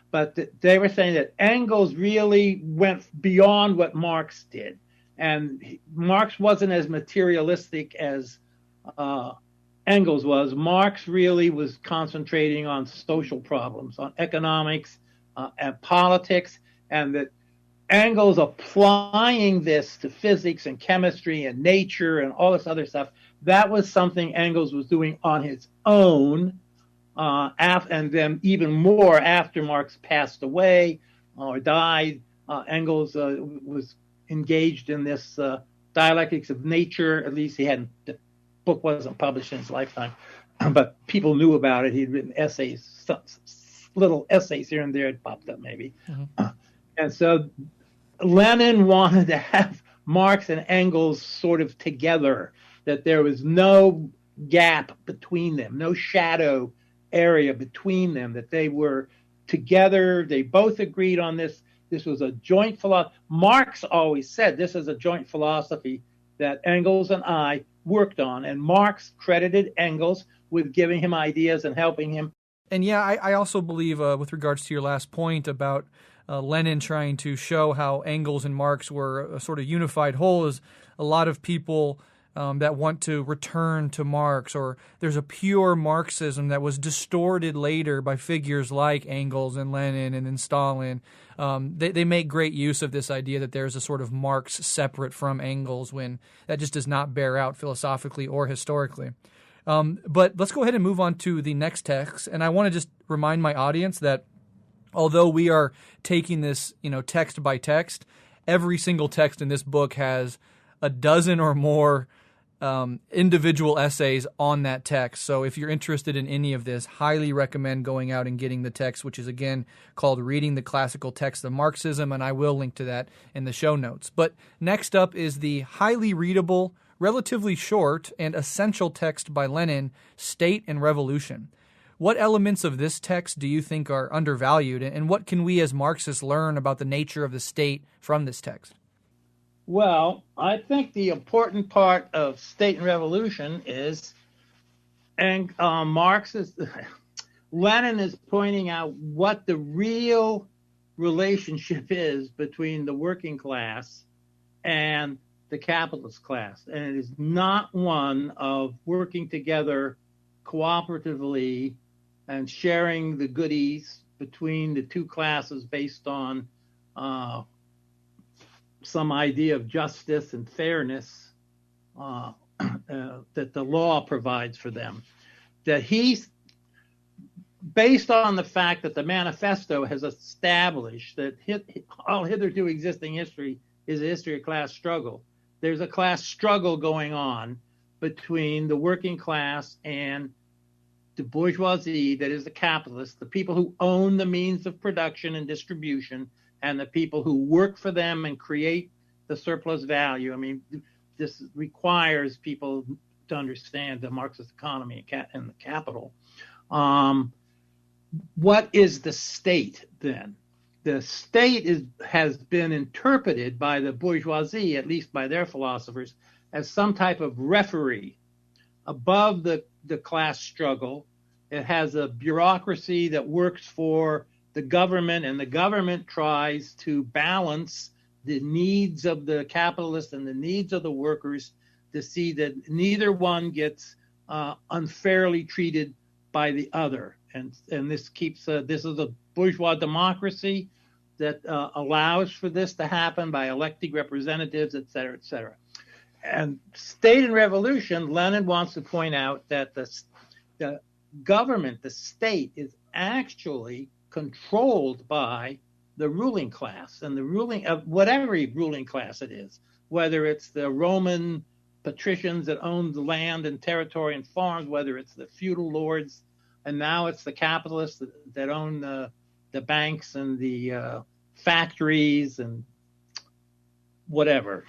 But they were saying that Engels really went beyond what Marx did. And Marx wasn't as materialistic as Engels was. Marx really was concentrating on social problems, on economics and politics, and that Engels applying this to physics and chemistry and nature and all this other stuff, that was something Engels was doing on his own, and then even more after Marx passed away or died. Engels was engaged in this dialectics of nature. At least the book wasn't published in his lifetime, but people knew about it. He'd written essays, little essays here and there had popped up maybe. Mm-hmm. And so Lenin wanted to have Marx and Engels sort of together, that there was no gap between them, no shadow area between them, that they were together. They both agreed on this. This was a joint philosophy. Marx always said this is a joint philosophy that Engels and I worked on, and Marx credited Engels with giving him ideas and helping him. And yeah, I also believe with regards to your last point about Lenin trying to show how Engels and Marx were a sort of unified whole, is a lot of people that want to return to Marx, or there's a pure Marxism that was distorted later by figures like Engels and Lenin and then Stalin. They make great use of this idea that there's a sort of Marx separate from Engels, when that just does not bear out philosophically or historically. But let's go ahead and move on to the next text. And I want to just remind my audience that although we are taking this, text by text, every single text in this book has a dozen or more individual essays on that text. So if you're interested in any of this, highly recommend going out and getting the text, which is again called Reading the Classical Text of Marxism, and I will link to that in the show notes. But next up is the highly readable, relatively short, and essential text by Lenin, State and Revolution. What elements of this text do you think are undervalued, and what can we as Marxists learn about the nature of the state from this text? Well, I think the important part of State and Revolution is, and Marx is, Lenin is pointing out what the real relationship is between the working class and the capitalist class. And it is not one of working together cooperatively and sharing the goodies between the two classes based on some idea of justice and fairness that the law provides for them. That he's based on the fact that the manifesto has established that all hitherto existing history is a history of class struggle. There's a class struggle going on between the working class and the bourgeoisie, that is the capitalists, the people who own the means of production and distribution, and the people who work for them and create the surplus value. I mean, this requires people to understand the Marxist economy and the capital. What is the state then? The state has been interpreted by the bourgeoisie, at least by their philosophers, as some type of referee above the class struggle. It has a bureaucracy that works for the government, and the government tries to balance the needs of the capitalists and the needs of the workers to see that neither one gets unfairly treated by the other. And this keeps this is a bourgeois democracy that allows for this to happen by electing representatives, et cetera, et cetera. And State and Revolution, Lenin wants to point out that the government, the state, is actually controlled by the ruling class, and the ruling of whatever ruling class it is, whether it's the Roman patricians that owned the land and territory and farms, whether it's the feudal lords, and now it's the capitalists that own the banks and the factories and whatever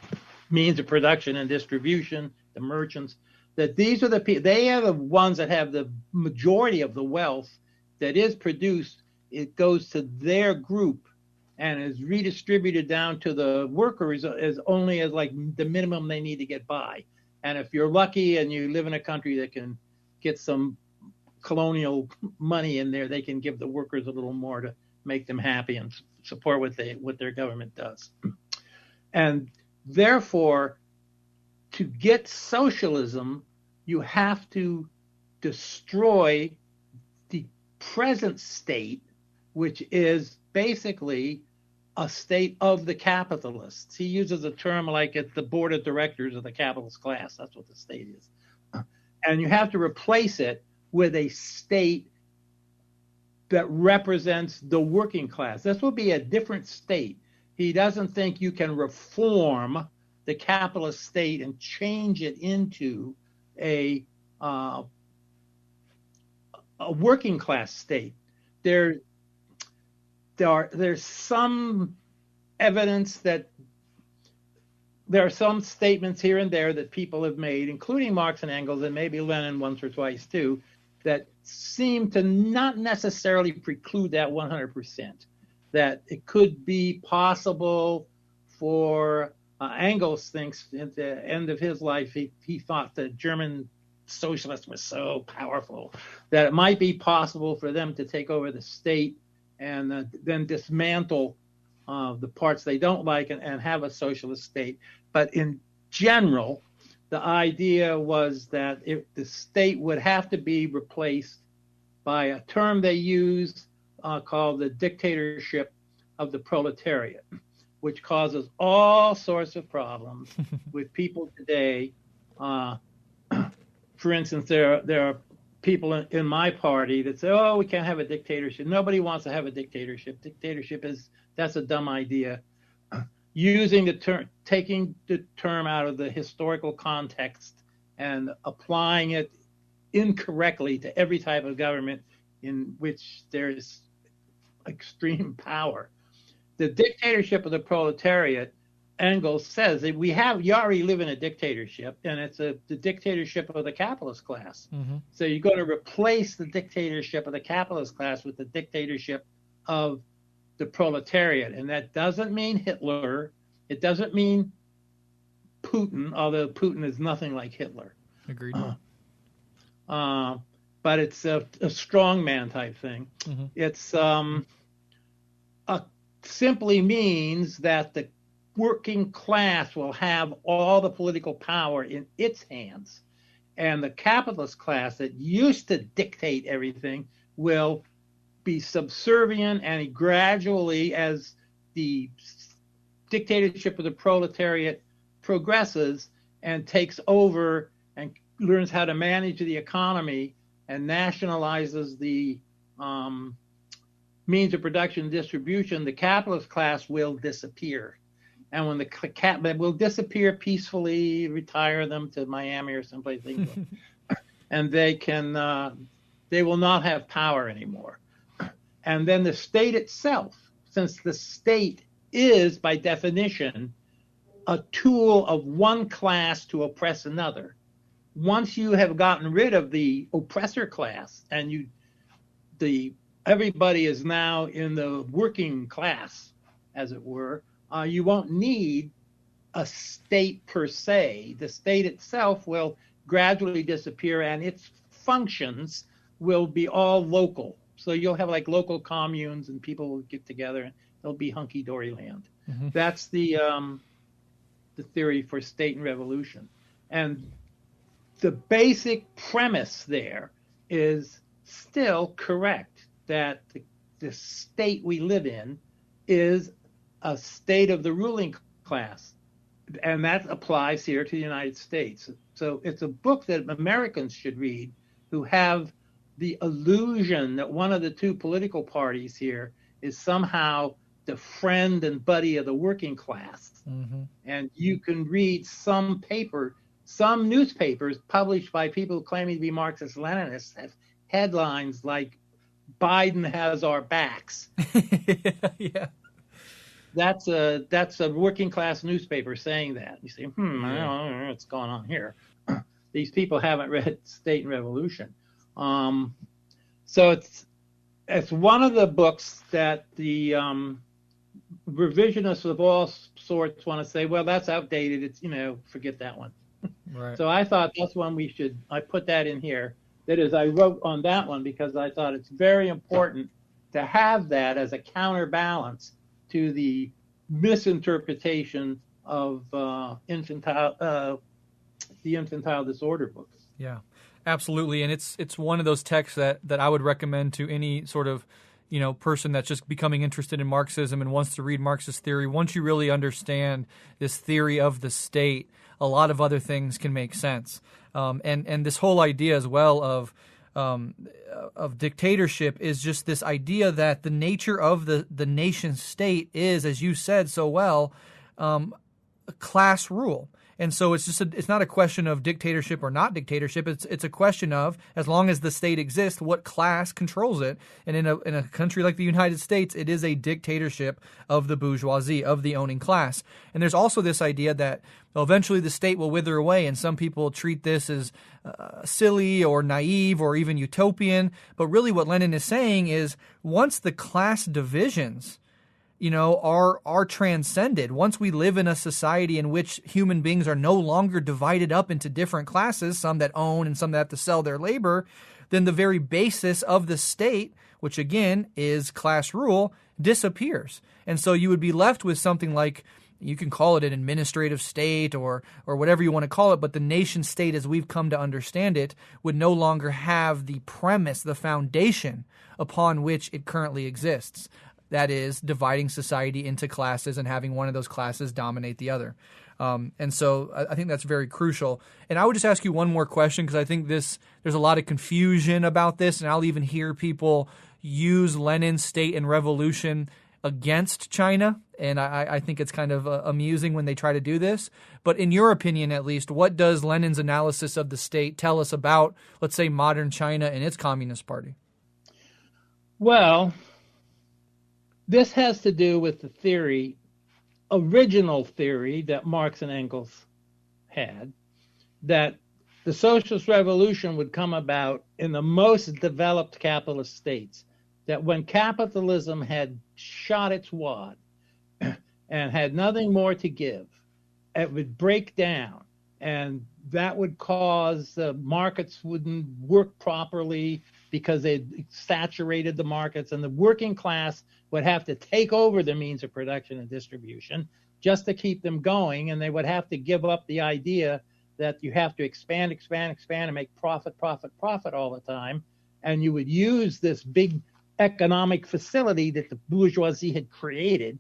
means of production and distribution, the merchants, that these are the people, they are the ones that have the majority of the wealth that is produced. It goes to their group and is redistributed down to the workers as only as like the minimum they need to get by. And if you're lucky and you live in a country that can get some colonial money in there, they can give the workers a little more to make them happy and support what their government does. And therefore, to get socialism, you have to destroy the present state, which is basically a state of the capitalists. He uses a term like it's the board of directors of the capitalist class. That's what the state is. And you have to replace it with a state that represents the working class. This will be a different state. He doesn't think you can reform the capitalist state and change it into a working class state. There's some evidence that there are some statements here and there that people have made, including Marx and Engels, and maybe Lenin once or twice too, that seem to not necessarily preclude that 100%. That it could be possible for Engels thinks at the end of his life, he thought that German socialists were so powerful that it might be possible for them to take over the state and then dismantle the parts they don't like and have a socialist state. But in general, the idea was that the state would have to be replaced by a term they use called the dictatorship of the proletariat, which causes all sorts of problems with people today. For instance, there are people in my party that say, "Oh, we can't have a dictatorship. Nobody wants to have a dictatorship. Dictatorship that's a dumb idea." Using the term, taking the term out of the historical context and applying it incorrectly to every type of government in which there's extreme power. The dictatorship of the proletariat, Engels says that you already live in a dictatorship, and it's the dictatorship of the capitalist class. Mm-hmm. So you're going to replace the dictatorship of the capitalist class with the dictatorship of the proletariat. And that doesn't mean Hitler. It doesn't mean Putin, although Putin is nothing like Hitler. Agreed. But it's a strongman type thing. Mm-hmm. It's simply means that the working class will have all the political power in its hands, and the capitalist class that used to dictate everything will be subservient, and gradually, as the dictatorship of the proletariat progresses and takes over and learns how to manage the economy and nationalizes the means of production and distribution, the capitalist class will disappear. And when the will disappear peacefully, retire them to Miami or someplace, and they will not have power anymore. And then the state itself, since the state is by definition a tool of one class to oppress another, once you have gotten rid of the oppressor class and everybody is now in the working class, as it were, you won't need a state per se. The state itself will gradually disappear, and its functions will be all local. So you'll have like local communes, and people will get together, and it'll be hunky-dory land. Mm-hmm. That's the theory for state and revolution. And the basic premise there is still correct, that the state we live in is a state of the ruling class, and that applies here to the United States. So it's a book that Americans should read who have the illusion that one of the two political parties here is somehow the friend and buddy of the working class. Mm-hmm. And you can read some newspapers published by people claiming to be Marxist-Leninists have headlines like "Biden has our backs." Yeah. That's a working class newspaper saying that. You say, I don't know what's going on here. These people haven't read State and Revolution. So it's one of the books that the revisionists of all sorts want to say, well, that's outdated. It's, forget that one. Right. So I thought that's one I put that in here. That is, I wrote on that one because I thought it's very important to have that as a counterbalance to the misinterpretation of the infantile disorder books. Yeah, absolutely. And it's one of those texts that I would recommend to any sort of person that's just becoming interested in Marxism and wants to read Marxist theory. Once you really understand this theory of the state, a lot of other things can make sense. And this whole idea as well of dictatorship is just this idea that the nature of the nation state is, as you said so well, class rule. And so it's not a question of dictatorship or not dictatorship. It's a question of, as long as the state exists, what class controls it. And in a country like the United States, it is a dictatorship of the bourgeoisie, of the owning class. And there's also this idea that eventually the state will wither away, and some people treat this as silly or naive or even utopian. But really what Lenin is saying is, once the class divisions are transcended, once we live in a society in which human beings are no longer divided up into different classes, some that own and some that have to sell their labor, then the very basis of the state, which again is class rule, disappears. And so you would be left with something like, you can call it an administrative state or whatever you want to call it, but the nation state as we've come to understand it would no longer have the premise, the foundation upon which it currently exists. That is, dividing society into classes and having one of those classes dominate the other. And so I think that's very crucial. And I would just ask you one more question, because I think there's a lot of confusion about this, and I'll even hear people use Lenin's State and Revolution against China, and I think it's kind of amusing when they try to do this. But in your opinion, at least, what does Lenin's analysis of the state tell us about, let's say, modern China and its Communist Party? Well, this has to do with the original theory that Marx and Engels had, that the socialist revolution would come about in the most developed capitalist states, that when capitalism had shot its wad and had nothing more to give, it would break down, and that would cause the markets wouldn't work properly because they saturated the markets, and the working class would have to take over the means of production and distribution just to keep them going, and they would have to give up the idea that you have to expand and make profit all the time, and you would use this big economic facility that the bourgeoisie had created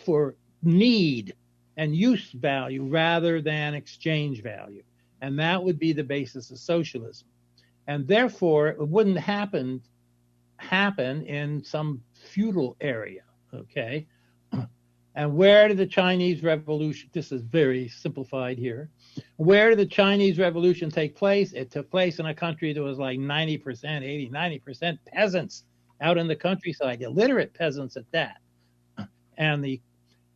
for need and use value rather than exchange value. And that would be the basis of socialism. And therefore, it wouldn't happen in some feudal area, okay? And where did the Chinese Revolution, this is very simplified here, where did the Chinese Revolution take place? It took place in a country that was like 90% peasants out in the countryside, illiterate peasants at that. And the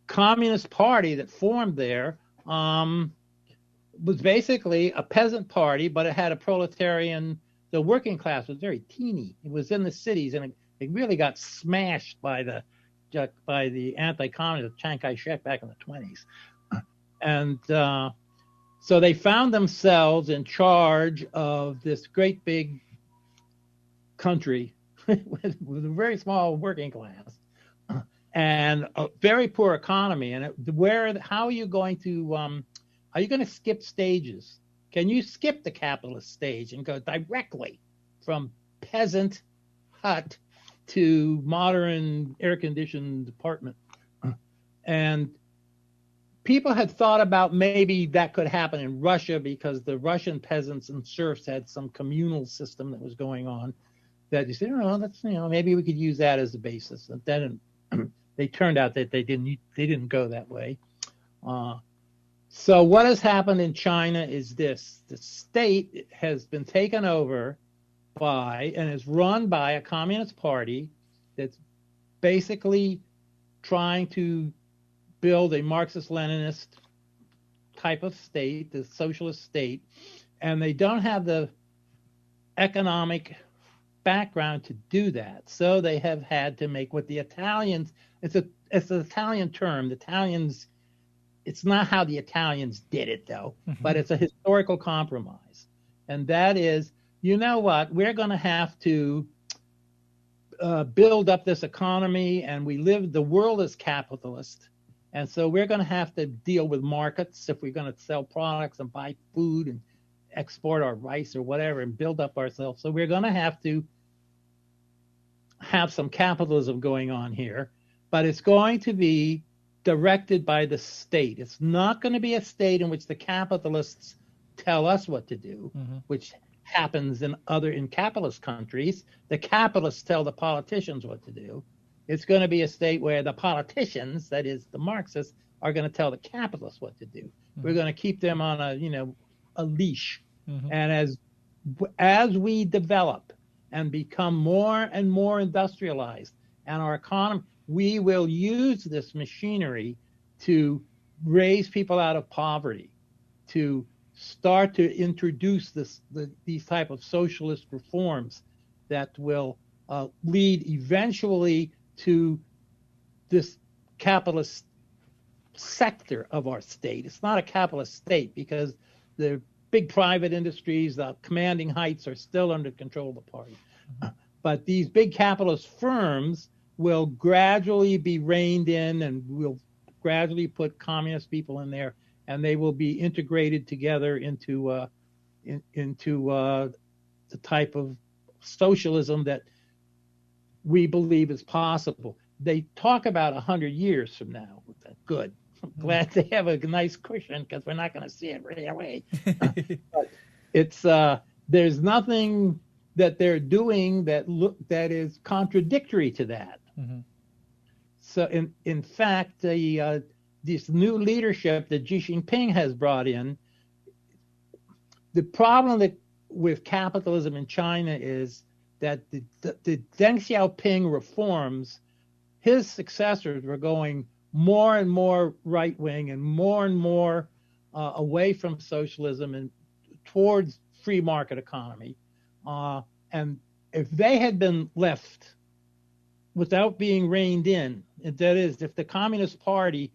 Communist Party that formed there was basically a peasant party, but it had a proletarian, the working class was very teeny. It was in the cities, and it really got smashed by the anti-communist Chiang Kai-shek back in the 20s. And so they found themselves in charge of this great big country with a very small working class and a very poor economy. And how are you going to skip stages? Can you skip the capitalist stage and go directly from peasant hut to modern air-conditioned apartment? And people had thought about maybe that could happen in Russia because the Russian peasants and serfs had some communal system that was going on that you said, maybe we could use that as the basis. And then they turned out that they didn't go that way. So what has happened in China is this: the state has been taken over by and is run by a communist party that's basically trying to build a Marxist-Leninist type of state, the socialist state, and they don't have the economic background to do that. So they have had to make what the Italians, it's an Italian term. The Italians, it's not how the Italians did it though, but it's a historical compromise. And that is, you know what, we're going to have to build up this economy, and the world is capitalist. And so we're going to have to deal with markets if we're going to sell products and buy food and export our rice or whatever and build up ourselves. So we're going to have to have some capitalism going on here, but it's going to be directed by the state. It's not going to be a state in which the capitalists tell us what to do, which happens in capitalist countries. The capitalists tell the politicians what to do. It's going to be a state where the politicians, that is the Marxists, are going to tell the capitalists what to do. We're going to keep them on a leash. And as we develop and become more and more industrialized, and our economy, we will use this machinery to raise people out of poverty, to start to introduce these type of socialist reforms that will lead eventually to this capitalist sector of our state. It's not a capitalist state because the big private industries, the commanding heights are still under control of the party. But these big capitalist firms will gradually be reined in, and will gradually put communist people in there, and they will be integrated together into the type of socialism that we believe is possible. They talk about 100 years from now. Good. I'm glad they have a nice cushion because we're not going to see it right away. But it's there's nothing that they're doing that is contradictory to that. So in fact, this new leadership that Xi Jinping has brought in, the problem with capitalism in China is that the Deng Xiaoping reforms, his successors were going more and more right-wing and more away from socialism and towards free market economy. And if they had been left without being reined in, that is, if the Communist Party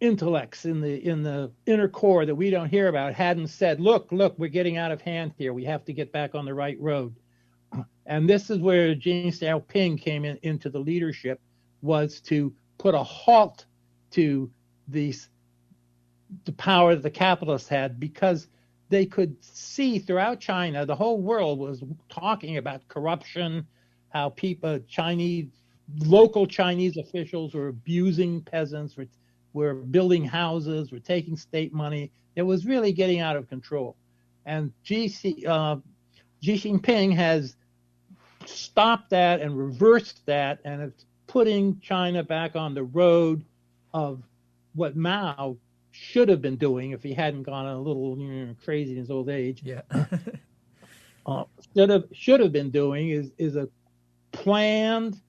intellects in the inner core that we don't hear about hadn't said, look, we're getting out of hand here. We have to get back on the right road. And this is where Deng Xiaoping came into the leadership, was to put a halt to the power that the capitalists had, because they could see throughout China, the whole world was talking about corruption, how local Chinese officials were abusing peasants, were building houses, were taking state money. It was really getting out of control. And Xi Jinping has stopped that and reversed that, and it's putting China back on the road of what Mao should have been doing if he hadn't gone a little crazy in his old age. Yeah. Should have been doing is a planned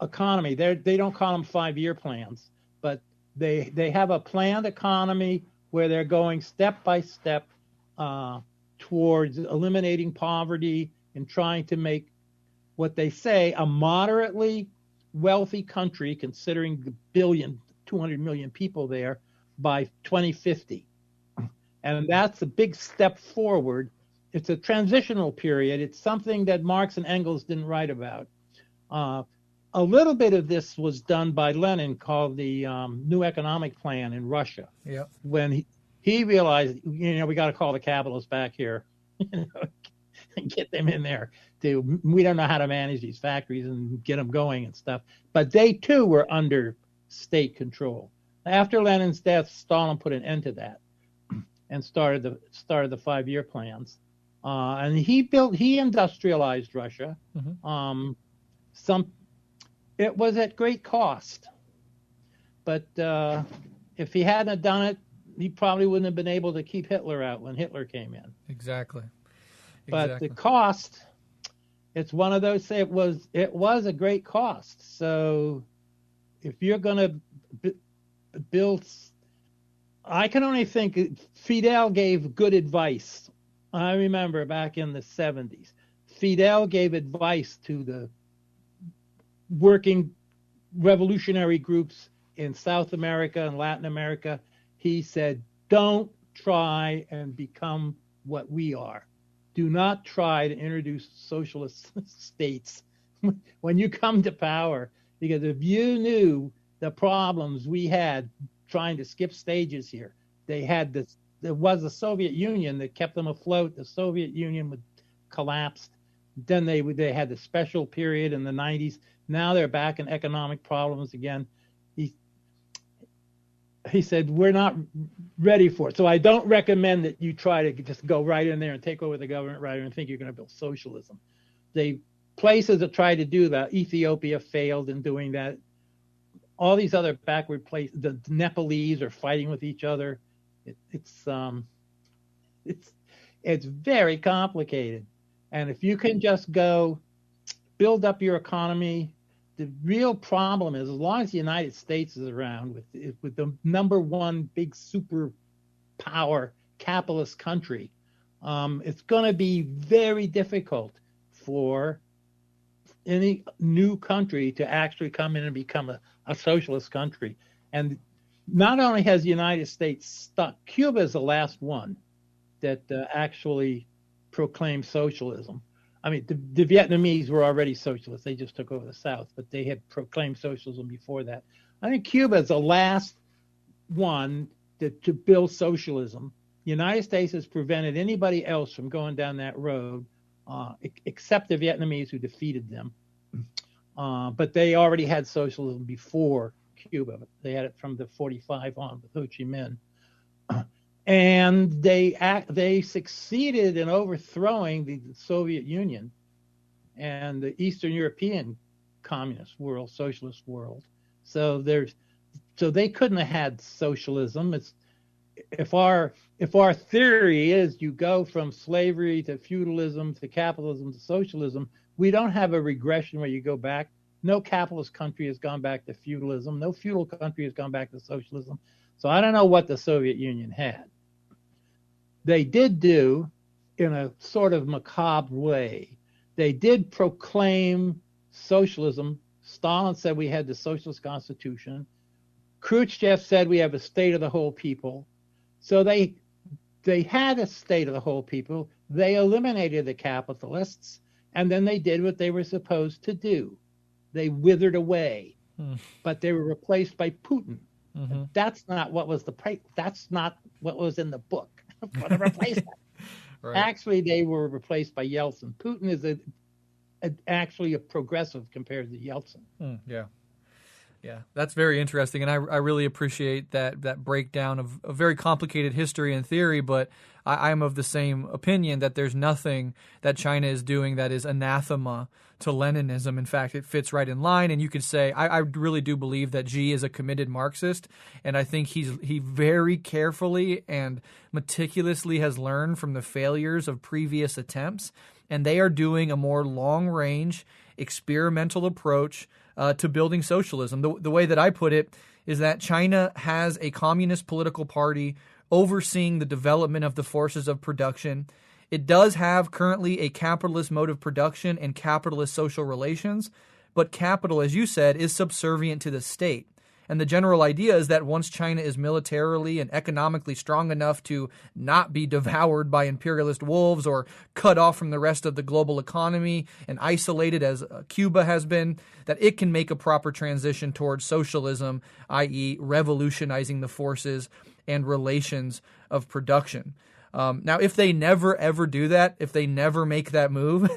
economy. They don't call them 5-year plans, but they have a planned economy where they're going step by step towards eliminating poverty and trying to make what they say a moderately wealthy country, considering the 200 million people there, by 2050. And that's a big step forward. It's a transitional period. It's something that Marx and Engels didn't write about. A little bit of this was done by Lenin, called the New Economic Plan in Russia. Yeah. When he realized, we got to call the capitalists back here, and get them in there. We don't know how to manage these factories and get them going and stuff. But they too were under state control. After Lenin's death, Stalin put an end to that and started the 5-year plans. And he industrialized Russia. Mm-hmm. It was at great cost, but if he hadn't done it, he probably wouldn't have been able to keep Hitler out when Hitler came in. Exactly. But the cost, it's one of those. It was a great cost. So if you're going to build, I can only think Fidel gave good advice. I remember back in the 70s, Fidel gave advice to the working revolutionary groups in South America and Latin America. He said, don't try and become what we are. Do not try to introduce socialist states when you come to power, because if you knew the problems we had trying to skip stages here, there was the Soviet Union that kept them afloat. The Soviet Union would collapse. Then they had the special period in the 90s. Now they're back in economic problems again. He said, we're not ready for it. So I don't recommend that you try to just go right in there and take over the government right and think you're going to build socialism. The places that tried to do that, Ethiopia failed in doing that. All these other backward places, the Nepalese are fighting with each other. It's very complicated. And if you can just go build up your economy, the real problem is, as long as the United States is around with the number one big superpower capitalist country, it's going to be very difficult for any new country to actually come in and become a socialist country. And not only has the United States stuck, Cuba is the last one that actually proclaimed socialism. I mean, the Vietnamese were already socialists. They just took over the South, but they had proclaimed socialism before that. I think Cuba is the last one to build socialism. The United States has prevented anybody else from going down that road, except the Vietnamese, who defeated them. But they already had socialism before Cuba. They had it from the 45 on with Ho Chi Minh. And they succeeded in overthrowing the Soviet Union and the Eastern European communist world, socialist world. So they couldn't have had socialism. If our theory is you go from slavery to feudalism to capitalism to socialism, we don't have a regression where you go back. No capitalist country has gone back to feudalism. No feudal country has gone back to socialism. So I don't know what the Soviet Union had. They did do, in a sort of macabre way, they did proclaim socialism. Stalin said we had the socialist constitution. Khrushchev said we have a state of the whole people. So they had a state of the whole people. They eliminated the capitalists, and then they did what they were supposed to do. They withered away, but they were replaced by Putin. Mm-hmm. That's not what was in the book for the replacement. Right. Actually, they were replaced by Yeltsin. Putin is actually a progressive compared to Yeltsin. Yeah, that's very interesting, and I really appreciate that breakdown of a very complicated history and theory, but I'm of the same opinion that there's nothing that China is doing that is anathema to Leninism. In fact, it fits right in line, and you could say, I really do believe that Xi is a committed Marxist, and I think he very carefully and meticulously has learned from the failures of previous attempts, and they are doing a more long-range, experimental approach to building socialism. The way that I put it is that China has a communist political party overseeing the development of the forces of production. It does have currently a capitalist mode of production and capitalist social relations, but capital, as you said, is subservient to the state. And the general idea is that once China is militarily and economically strong enough to not be devoured by imperialist wolves or cut off from the rest of the global economy and isolated as Cuba has been, that it can make a proper transition towards socialism, i.e. revolutionizing the forces and relations of production. Now, if they never, ever do that, if they never make that move,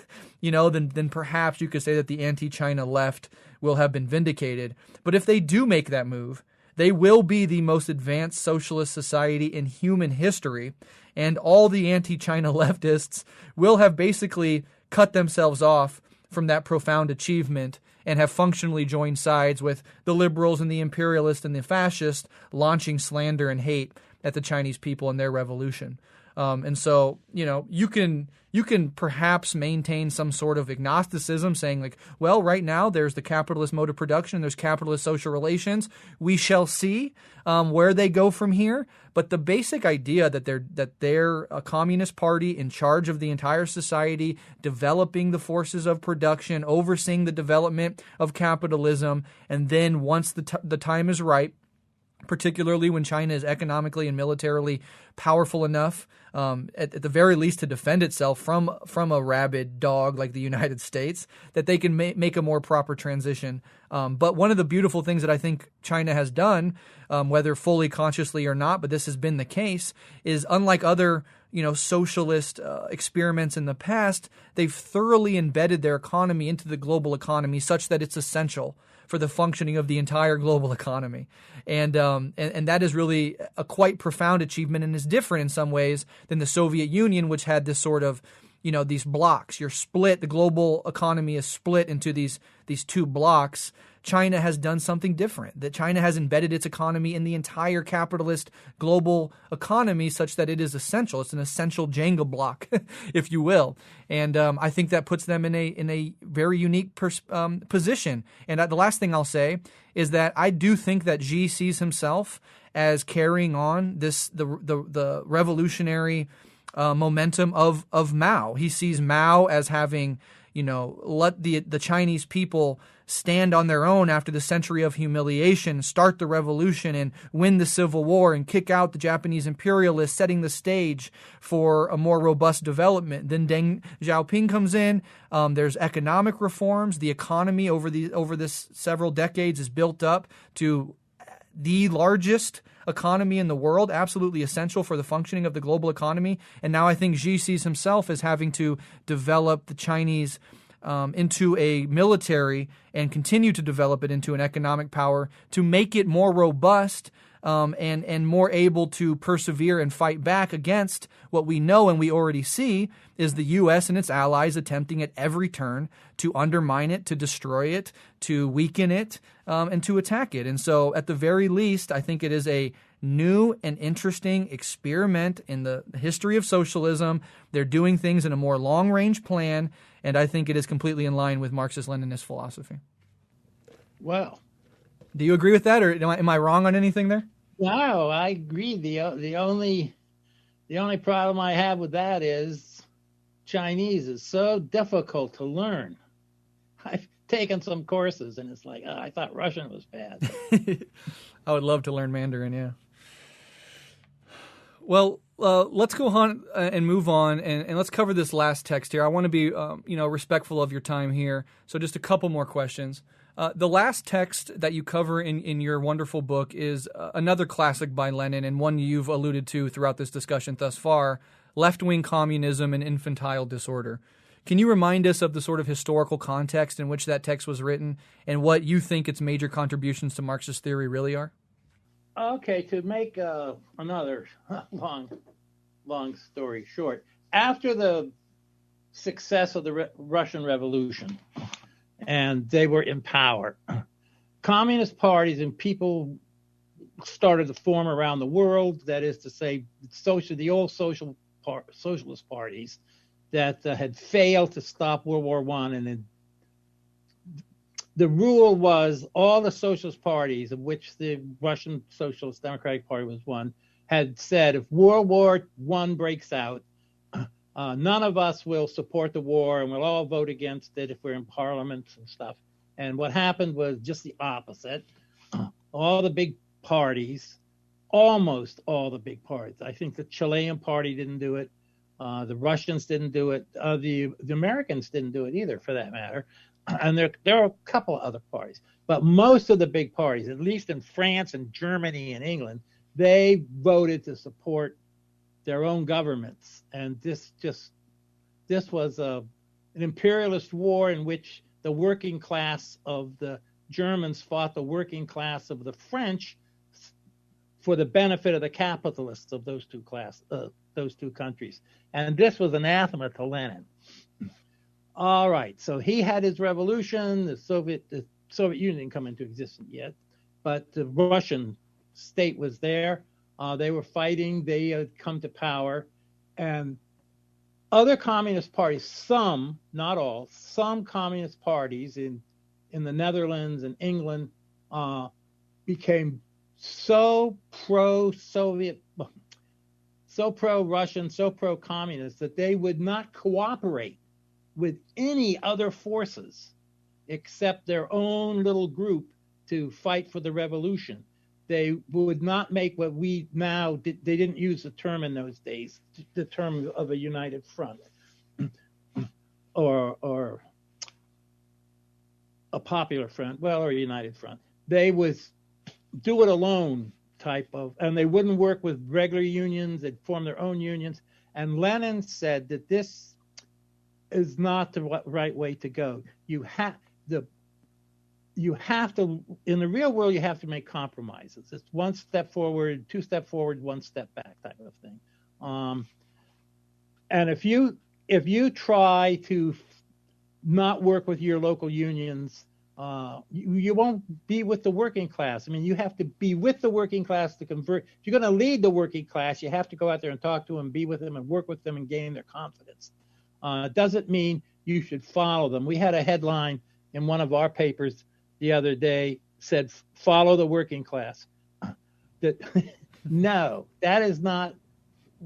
then perhaps you could say that the anti-China left will have been vindicated. But if they do make that move, they will be the most advanced socialist society in human history, and all the anti-China leftists will have basically cut themselves off from that profound achievement and have functionally joined sides with the liberals and the imperialists and the fascists, launching slander and hate at the Chinese people and their revolution. And so, you can perhaps maintain some sort of agnosticism, saying like, well, right now there's the capitalist mode of production, there's capitalist social relations. We shall see where they go from here. But the basic idea that they're a communist party in charge of the entire society, developing the forces of production, overseeing the development of capitalism, and then once the time is right, particularly when China is economically and militarily powerful enough, at the very least, to defend itself from a rabid dog like the United States, that they can make a more proper transition. But one of the beautiful things that I think China has done, whether fully consciously or not, but this has been the case, is unlike other socialist experiments in the past, they've thoroughly embedded their economy into the global economy such that it's essential for the functioning of the entire global economy. And that is really a quite profound achievement and is different in some ways than the Soviet Union, which had this sort of, these blocks. You're split, the global economy is split into these two blocks. China has done something different, that China has embedded its economy in the entire capitalist global economy such that it is essential. It's an essential Jenga block, if you will. And I think that puts them in a very unique position. And the last thing I'll say is that I do think that Xi sees himself as carrying on the revolutionary momentum of Mao. He sees Mao as having, let the Chinese people stand on their own after the century of humiliation, start the revolution and win the Civil War and kick out the Japanese imperialists, setting the stage for a more robust development. Then Deng Xiaoping comes in. There's economic reforms. The economy over this several decades is built up to the largest economy in the world, absolutely essential for the functioning of the global economy. And now I think Xi sees himself as having to develop the Chinese into a military and continue to develop it into an economic power to make it more robust and more able to persevere and fight back against what we know and we already see is the U.S. and its allies attempting at every turn to undermine it, to destroy it, to weaken it, and to attack it. And so at the very least, I think it is a new and interesting experiment in the history of socialism. They're doing things in a more long-range plan, and I think it is completely in line with Marxist-Leninist philosophy. Well, do you agree with that, or am I wrong on anything there? No, I agree. The only problem I have with that is Chinese is so difficult to learn. taken some courses, and it's like, I thought Russian was bad. I would love to learn Mandarin, yeah. Well, let's go on and move on, and let's cover this last text here. I want to be, respectful of your time here. So just a couple more questions. The last text that you cover in your wonderful book is another classic by Lenin, and one you've alluded to throughout this discussion thus far, Left-Wing Communism and Infantile Disorder. Can you remind us of the sort of historical context in which that text was written and what you think its major contributions to Marxist theory really are? Okay, to make another long story short, after the success of the Russian Revolution, and they were in power, communist parties and people started to form around the world. That is to say, the old socialist parties that had failed to stop World War I, and then the rule was all the socialist parties, of which the Russian Socialist Democratic Party was one, had said if World War I breaks out, none of us will support the war, and we'll all vote against it if we're in parliaments and stuff. And what happened was just the opposite. All the big parties, almost all the big parties, I think the Chilean party didn't do it, the Russians didn't do it, the Americans didn't do it either, for that matter. And there are a couple of other parties, but most of the big parties, at least in France and Germany and England, they voted to support their own governments. And this was an imperialist war in which the working class of the Germans fought the working class of the French for the benefit of the capitalists of those two countries. And this was anathema to Lenin. All right, so he had his revolution. The Soviet Union didn't come into existence yet, but the Russian state was there. They were fighting. They had come to power, and other communist parties, some, not all, some communist parties in the Netherlands and England became so pro-Soviet, so pro-Russian, so pro-communist that they would not cooperate with any other forces except their own little group to fight for the revolution. They would not make what we now did. They didn't use the term in those days, the term of a united front or a popular front, or a united front. They was do it alone type of, and they wouldn't work with regular unions. They'd form their own unions. And Lenin said that this is not the right way to go. You have to, in the real world, you have to make compromises. It's one step forward, two step forward, one step back type of thing. And if you try to not work with your local unions, you won't be with the working class. I mean, you have to be with the working class to convert. If you're going to lead the working class, you have to go out there and talk to them, be with them, and work with them and gain their confidence. It doesn't mean you should follow them. We had a headline in one of our papers the other day said, "Follow the working class." No, that is not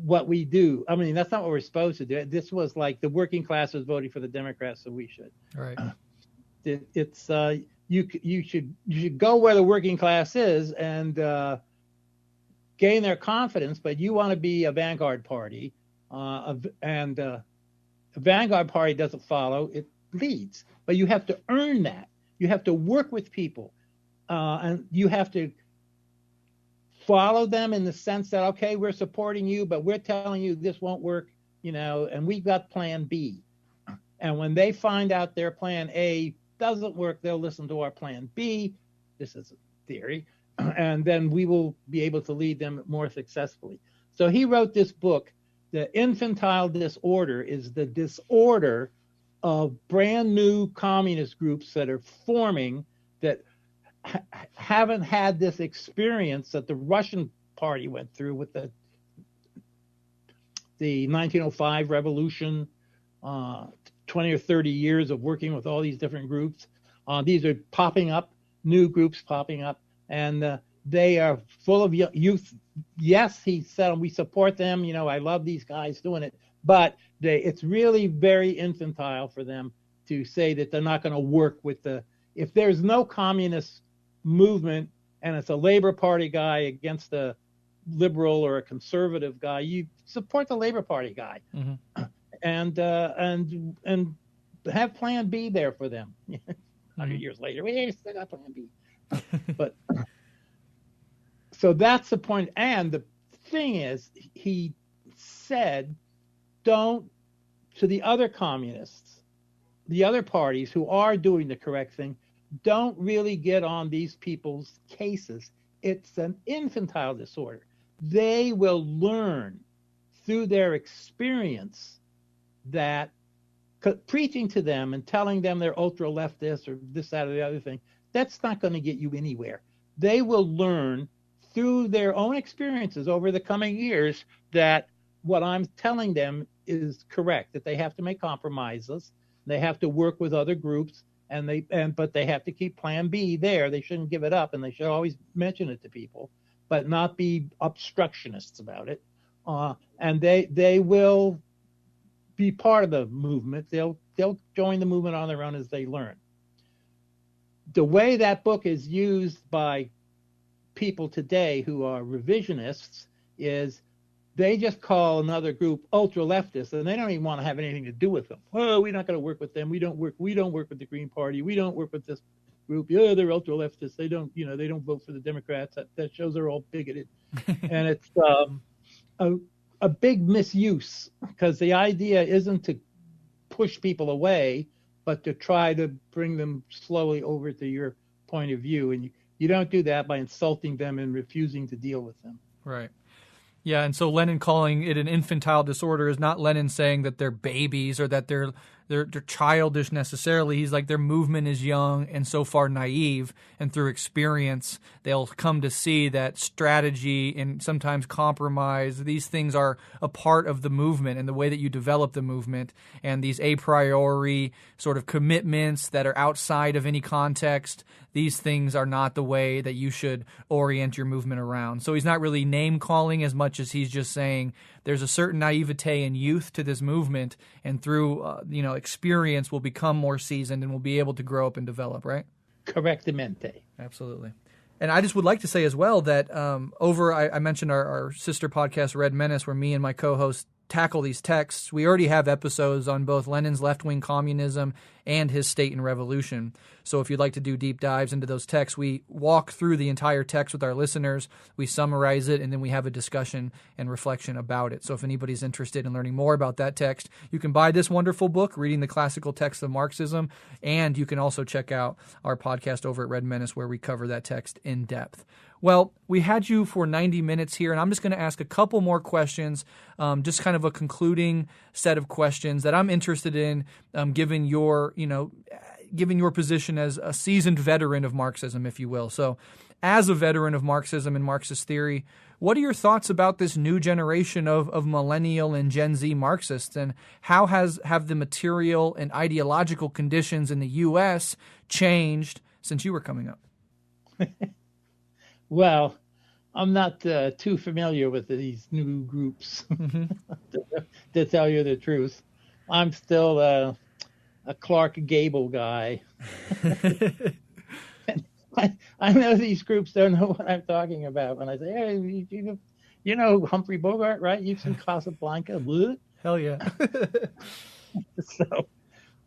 what we do. I mean, that's not what we're supposed to do. This was like the working class was voting for the Democrats, so we should. Right. It's you should go where the working class is and gain their confidence, but you want to be a vanguard party, and a vanguard party doesn't follow, it leads. But you have to earn that. You have to work with people, and you have to follow them in the sense that, okay, we're supporting you, but we're telling you this won't work, and we've got plan B. And when they find out their plan A doesn't work, they'll listen to our plan B. This is a theory. And then we will be able to lead them more successfully. So he wrote this book. The infantile disorder is the disorder of brand new communist groups that are forming that haven't had this experience that the Russian party went through with the 1905 revolution, 20 or 30 years of working with all these different groups. These are popping up, new groups popping up, and they are full of youth. Yes, he said, we support them. I love these guys doing it, but it's really very infantile for them. to say that they're not going to work with if there's no communist movement and it's a Labor Party guy against a liberal or a conservative guy, you support the Labor Party guy, and have Plan B there for them. 100 years later, we still got Plan B. But so that's the point. And the thing is, he said, don't, to the other communists, the other parties who are doing the correct thing, don't really get on these people's cases. It's an infantile disorder. They will learn through their experience that preaching to them and telling them they're ultra leftist or this, that, or the other thing, that's not going to get you anywhere. They will learn through their own experiences over the coming years that what I'm telling them is correct, that they have to make compromises, they have to work with other groups, but they have to keep Plan B there. They shouldn't give it up, and they should always mention it to people, but not be obstructionists about it. And they will be part of the movement. They'll join the movement on their own as they learn. The way that book is used by people today who are revisionists is they just call another group ultra leftists, and they don't even want to have anything to do with them. Oh, we're not going to work with them. We don't work with the Green Party. We don't work with this group. Yeah, they're ultra leftists. They don't vote for the Democrats. That shows they're all bigoted. And it's a big misuse, because the idea isn't to push people away, but to try to bring them slowly over to your point of view. And you don't do that by insulting them and refusing to deal with them. Right. Yeah, and so Lenin calling it an infantile disorder is not Lenin saying that they're babies or that they're childish necessarily. He's like, their movement is young and so far naive, and through experience they'll come to see that strategy and sometimes compromise, these things are a part of the movement and the way that you develop the movement, and these a priori sort of commitments that are outside of any context, these things are not the way that you should orient your movement around. So he's not really name calling as much as he's just saying there's a certain naivete and youth to this movement, and through experience we'll become more seasoned and we'll be able to grow up and develop, right? Correctamente. Absolutely. And I just would like to say as well that I mentioned our sister podcast, Red Menace, where me and my co-host tackle these texts. We already have episodes on both Lenin's left-wing communism and his State and Revolution. So if you'd like to do deep dives into those texts, we walk through the entire text with our listeners, we summarize it, and then we have a discussion and reflection about it. So if anybody's interested in learning more about that text, you can buy this wonderful book, Reading the Classical Texts of Marxism, and you can also check out our podcast over at Red Menace, where we cover that text in depth. Well, we had you for 90 minutes here, and I'm just going to ask a couple more questions, just kind of a concluding set of questions that I'm interested in, given your position as a seasoned veteran of Marxism, if you will. So as a veteran of Marxism and Marxist theory, what are your thoughts about this new generation of millennial and Gen Z Marxists, and how have the material and ideological conditions in the U.S. changed since you were coming up? Well, I'm not too familiar with these new groups, to tell you the truth. I'm still a Clark Gable guy. I know these groups don't know what I'm talking about when I say, hey, you know Humphrey Bogart, right? You've seen Casablanca. Hell yeah. So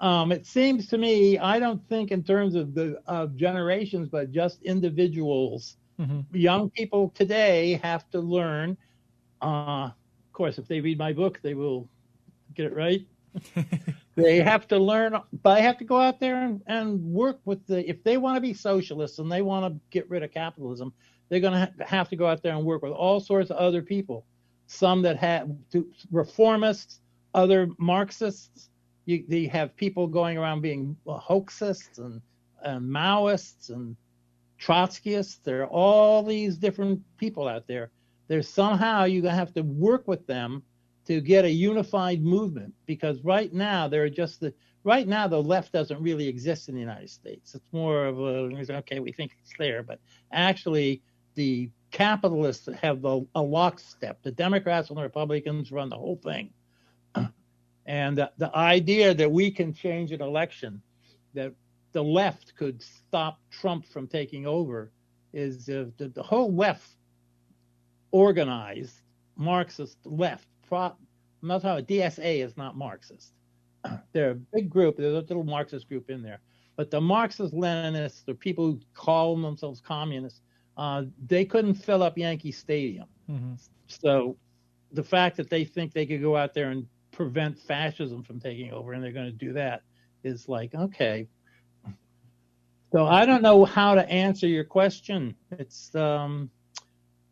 it seems to me, I don't think in terms of generations, but just individuals. Young people today have to learn. Of course, if they read my book, they will get it right. They have to learn, but they have to go out there and work with if they want to be socialists and they want to get rid of capitalism, they're going to have to go out there and work with all sorts of other people. Some that have reformists, other Marxists. They have people going around being hoaxists and Maoists and Trotskyists. There are all these different people out there. There's somehow you're going to have to work with them to get a unified movement, because right now the left doesn't really exist in the United States. It's more of okay, we think it's there, but actually the capitalists have a lockstep. The Democrats and the Republicans run the whole thing. And the idea that we can change an election, that the left could stop Trump from taking over, is the whole left organized Marxist left. I'm not talking about DSA is not Marxist. They're a big group. There's a little Marxist group in there. But the Marxist-Leninists, the people who call themselves communists, they couldn't fill up Yankee Stadium. Mm-hmm. So the fact that they think they could go out there and prevent fascism from taking over, and they're going to do that, is like, okay. So I don't know how to answer your question. It's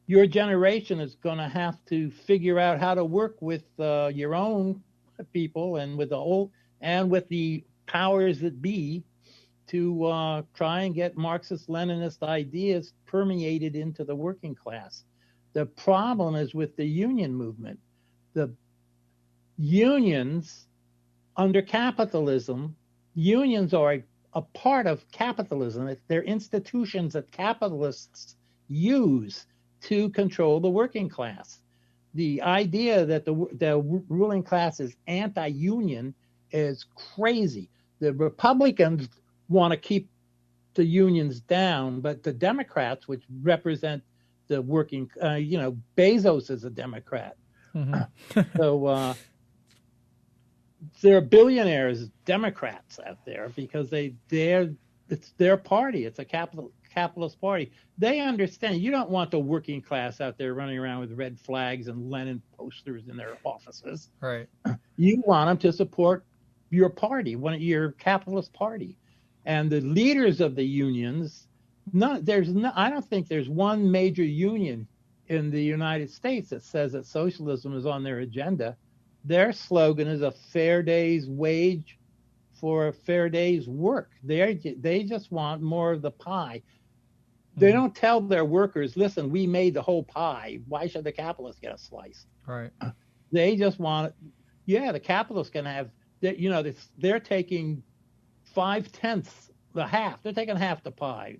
your generation is going to have to figure out how to work with your own people and with the powers that be to try and get Marxist-Leninist ideas permeated into the working class. The problem is with the union movement. The unions under capitalism, unions are a part of capitalism. They're institutions that capitalists use to control the working class. The idea that the ruling class is anti-union is crazy. The Republicans want to keep the unions down, but the Democrats, which represent the working, Bezos is a Democrat. Mm-hmm. So there are billionaires, Democrats out there, because it's their party. It's a capitalist party. They understand you don't want the working class out there running around with red flags and Lenin posters in their offices. Right. You want them to support your party, your capitalist party. And the leaders of the unions, I don't think there's one major union in the United States that says that socialism is on their agenda. Their slogan is a fair day's wage for a fair day's work. They just want more of the pie. They don't tell their workers, listen, we made the whole pie. Why should the capitalists get a slice? Right. They just want it. Yeah, the capitalists can have, they're taking 5/10, the half. They're taking half the pie,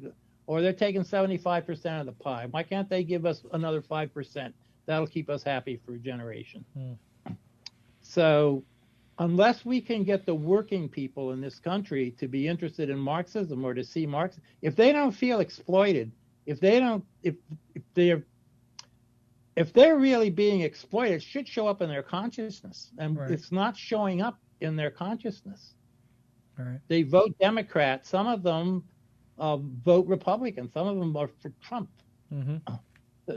or they're taking 75% of the pie. Why can't they give us another 5%? That'll keep us happy for a generation. So unless we can get the working people in this country to be interested in Marxism or to see Marx, if they don't feel exploited, if they're really being exploited, it should show up in their consciousness. And right. It's not showing up in their consciousness. All right. They vote Democrat. Some of them vote Republican. Some of them are for Trump. Mm-hmm.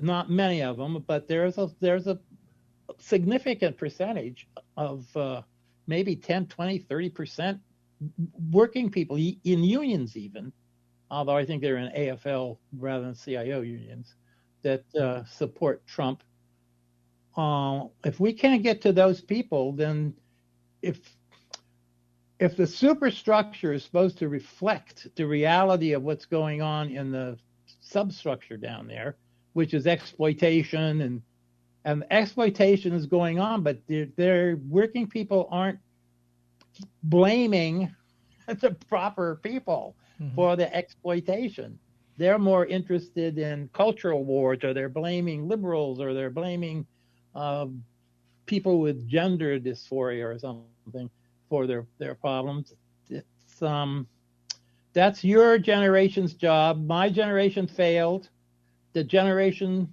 Not many of them, but there's a significant percentage of maybe 10, 20, 30% working people in unions even, although I think they're in AFL rather than CIO unions, that support Trump. If we can't get to those people, then if the superstructure is supposed to reflect the reality of what's going on in the substructure down there, which is exploitation, and exploitation is going on, but their working people aren't blaming the proper people for the exploitation. They're more interested in cultural wars, or they're blaming liberals, or they're blaming people with gender dysphoria or something for their problems. It's that's your generation's job. My generation failed. The generation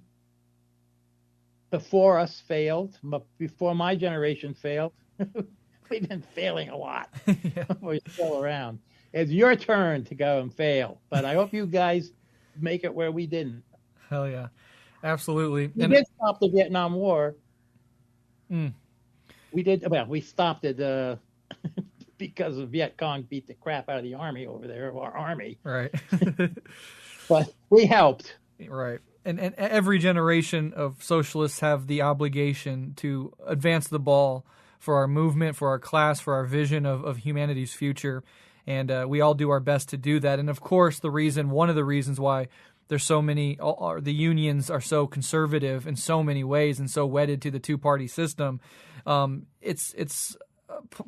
before us failed. Before my generation failed. We've been failing a lot. Yeah. We're still around. It's your turn to go and fail. But I hope you guys make it where we didn't. Hell yeah. Absolutely. We did stop the Vietnam War. We did. Well, we stopped it because the Viet Cong beat the crap out of the army over there, our army. Right. But we helped. Right. And every generation of socialists have the obligation to advance the ball for our movement, for our class, for our vision of humanity's future. And we all do our best to do that. And of course, one of the reasons why there's so many, the unions are so conservative in so many ways and so wedded to the two-party system. It's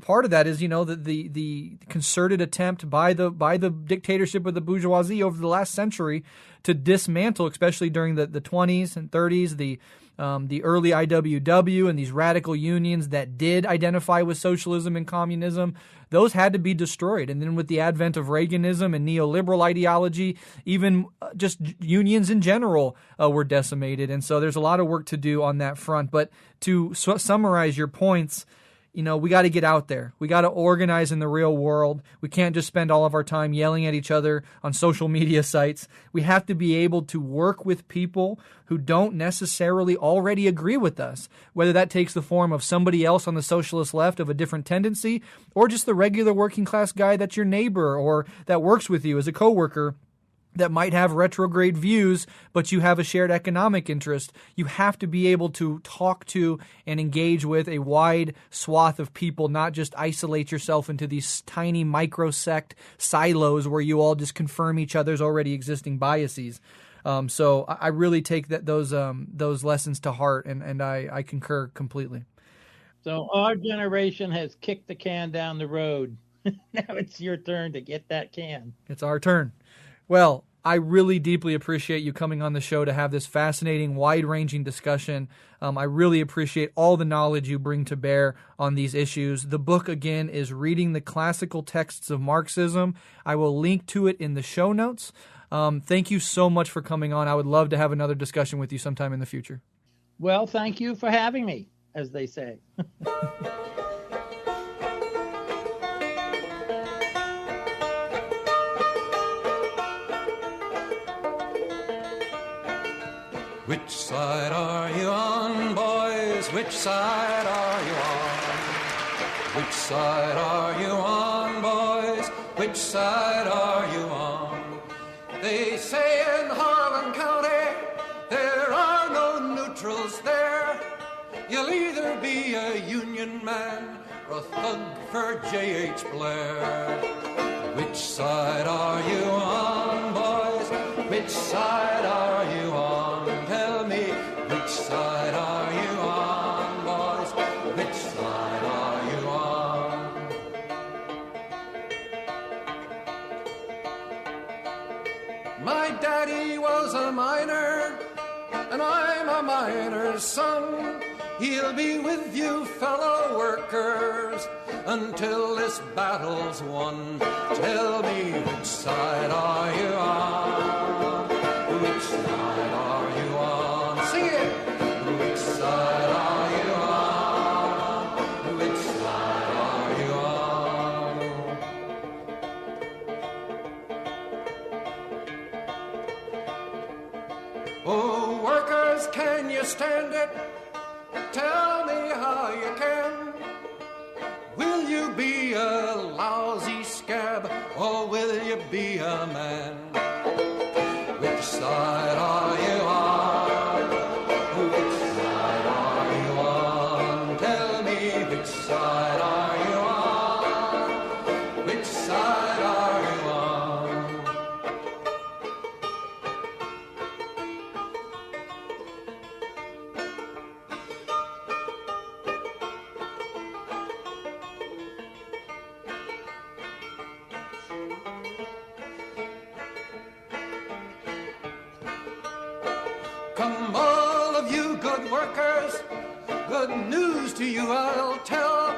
part of that is, the concerted attempt by the dictatorship of the bourgeoisie over the last century to dismantle, especially during the 20s and 30s, the early IWW and these radical unions that did identify with socialism and communism, those had to be destroyed. And then with the advent of Reaganism and neoliberal ideology, even just unions in general were decimated. And so there's a lot of work to do on that front. But to summarize your points, we got to get out there. We got to organize in the real world. We can't just spend all of our time yelling at each other on social media sites. We have to be able to work with people who don't necessarily already agree with us, whether that takes the form of somebody else on the socialist left of a different tendency, or just the regular working class guy that's your neighbor or that works with you as a coworker that might have retrograde views, but you have a shared economic interest. You have to be able to talk to and engage with a wide swath of people, not just isolate yourself into these tiny microsect silos where you all just confirm each other's already existing biases. So I really take those lessons to heart, and I concur completely. So our generation has kicked the can down the road. Now it's your turn to get that can. It's our turn. Well, I really deeply appreciate you coming on the show to have this fascinating, wide-ranging discussion. I really appreciate all the knowledge you bring to bear on these issues. The book, again, is Reading the Classical Texts of Marxism. I will link to it in the show notes. Thank you so much for coming on. I would love to have another discussion with you sometime in the future. Well, thank you for having me, as they say. Which side are you on, boys? Which side are you on? Which side are you on, boys? Which side are you on? They say in Harlan County there are no neutrals there. You'll either be a Union man or a thug for J.H. Blair. Which side are you on, boys? Which side are you on? Tell me, which side are you on, boys? Which side are you on? My daddy was a miner, and I'm a miner's son. He'll be with you, fellow workers, until this battle's won. Tell me, which side are you on? Which side are you on? Sing it! Which side are you on? Which side are you on? Oh, workers, can you stand it? Tell me how you can. Will you be a lousy scab, or will you be a man? Which side are you on? Which side are you on? Tell me, which side are you on? Which side are you on? Come, all of you good workers, good news to you I'll tell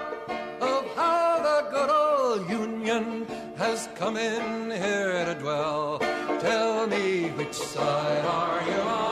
of how the good old Union has come in here to dwell. Tell me, which side are you on?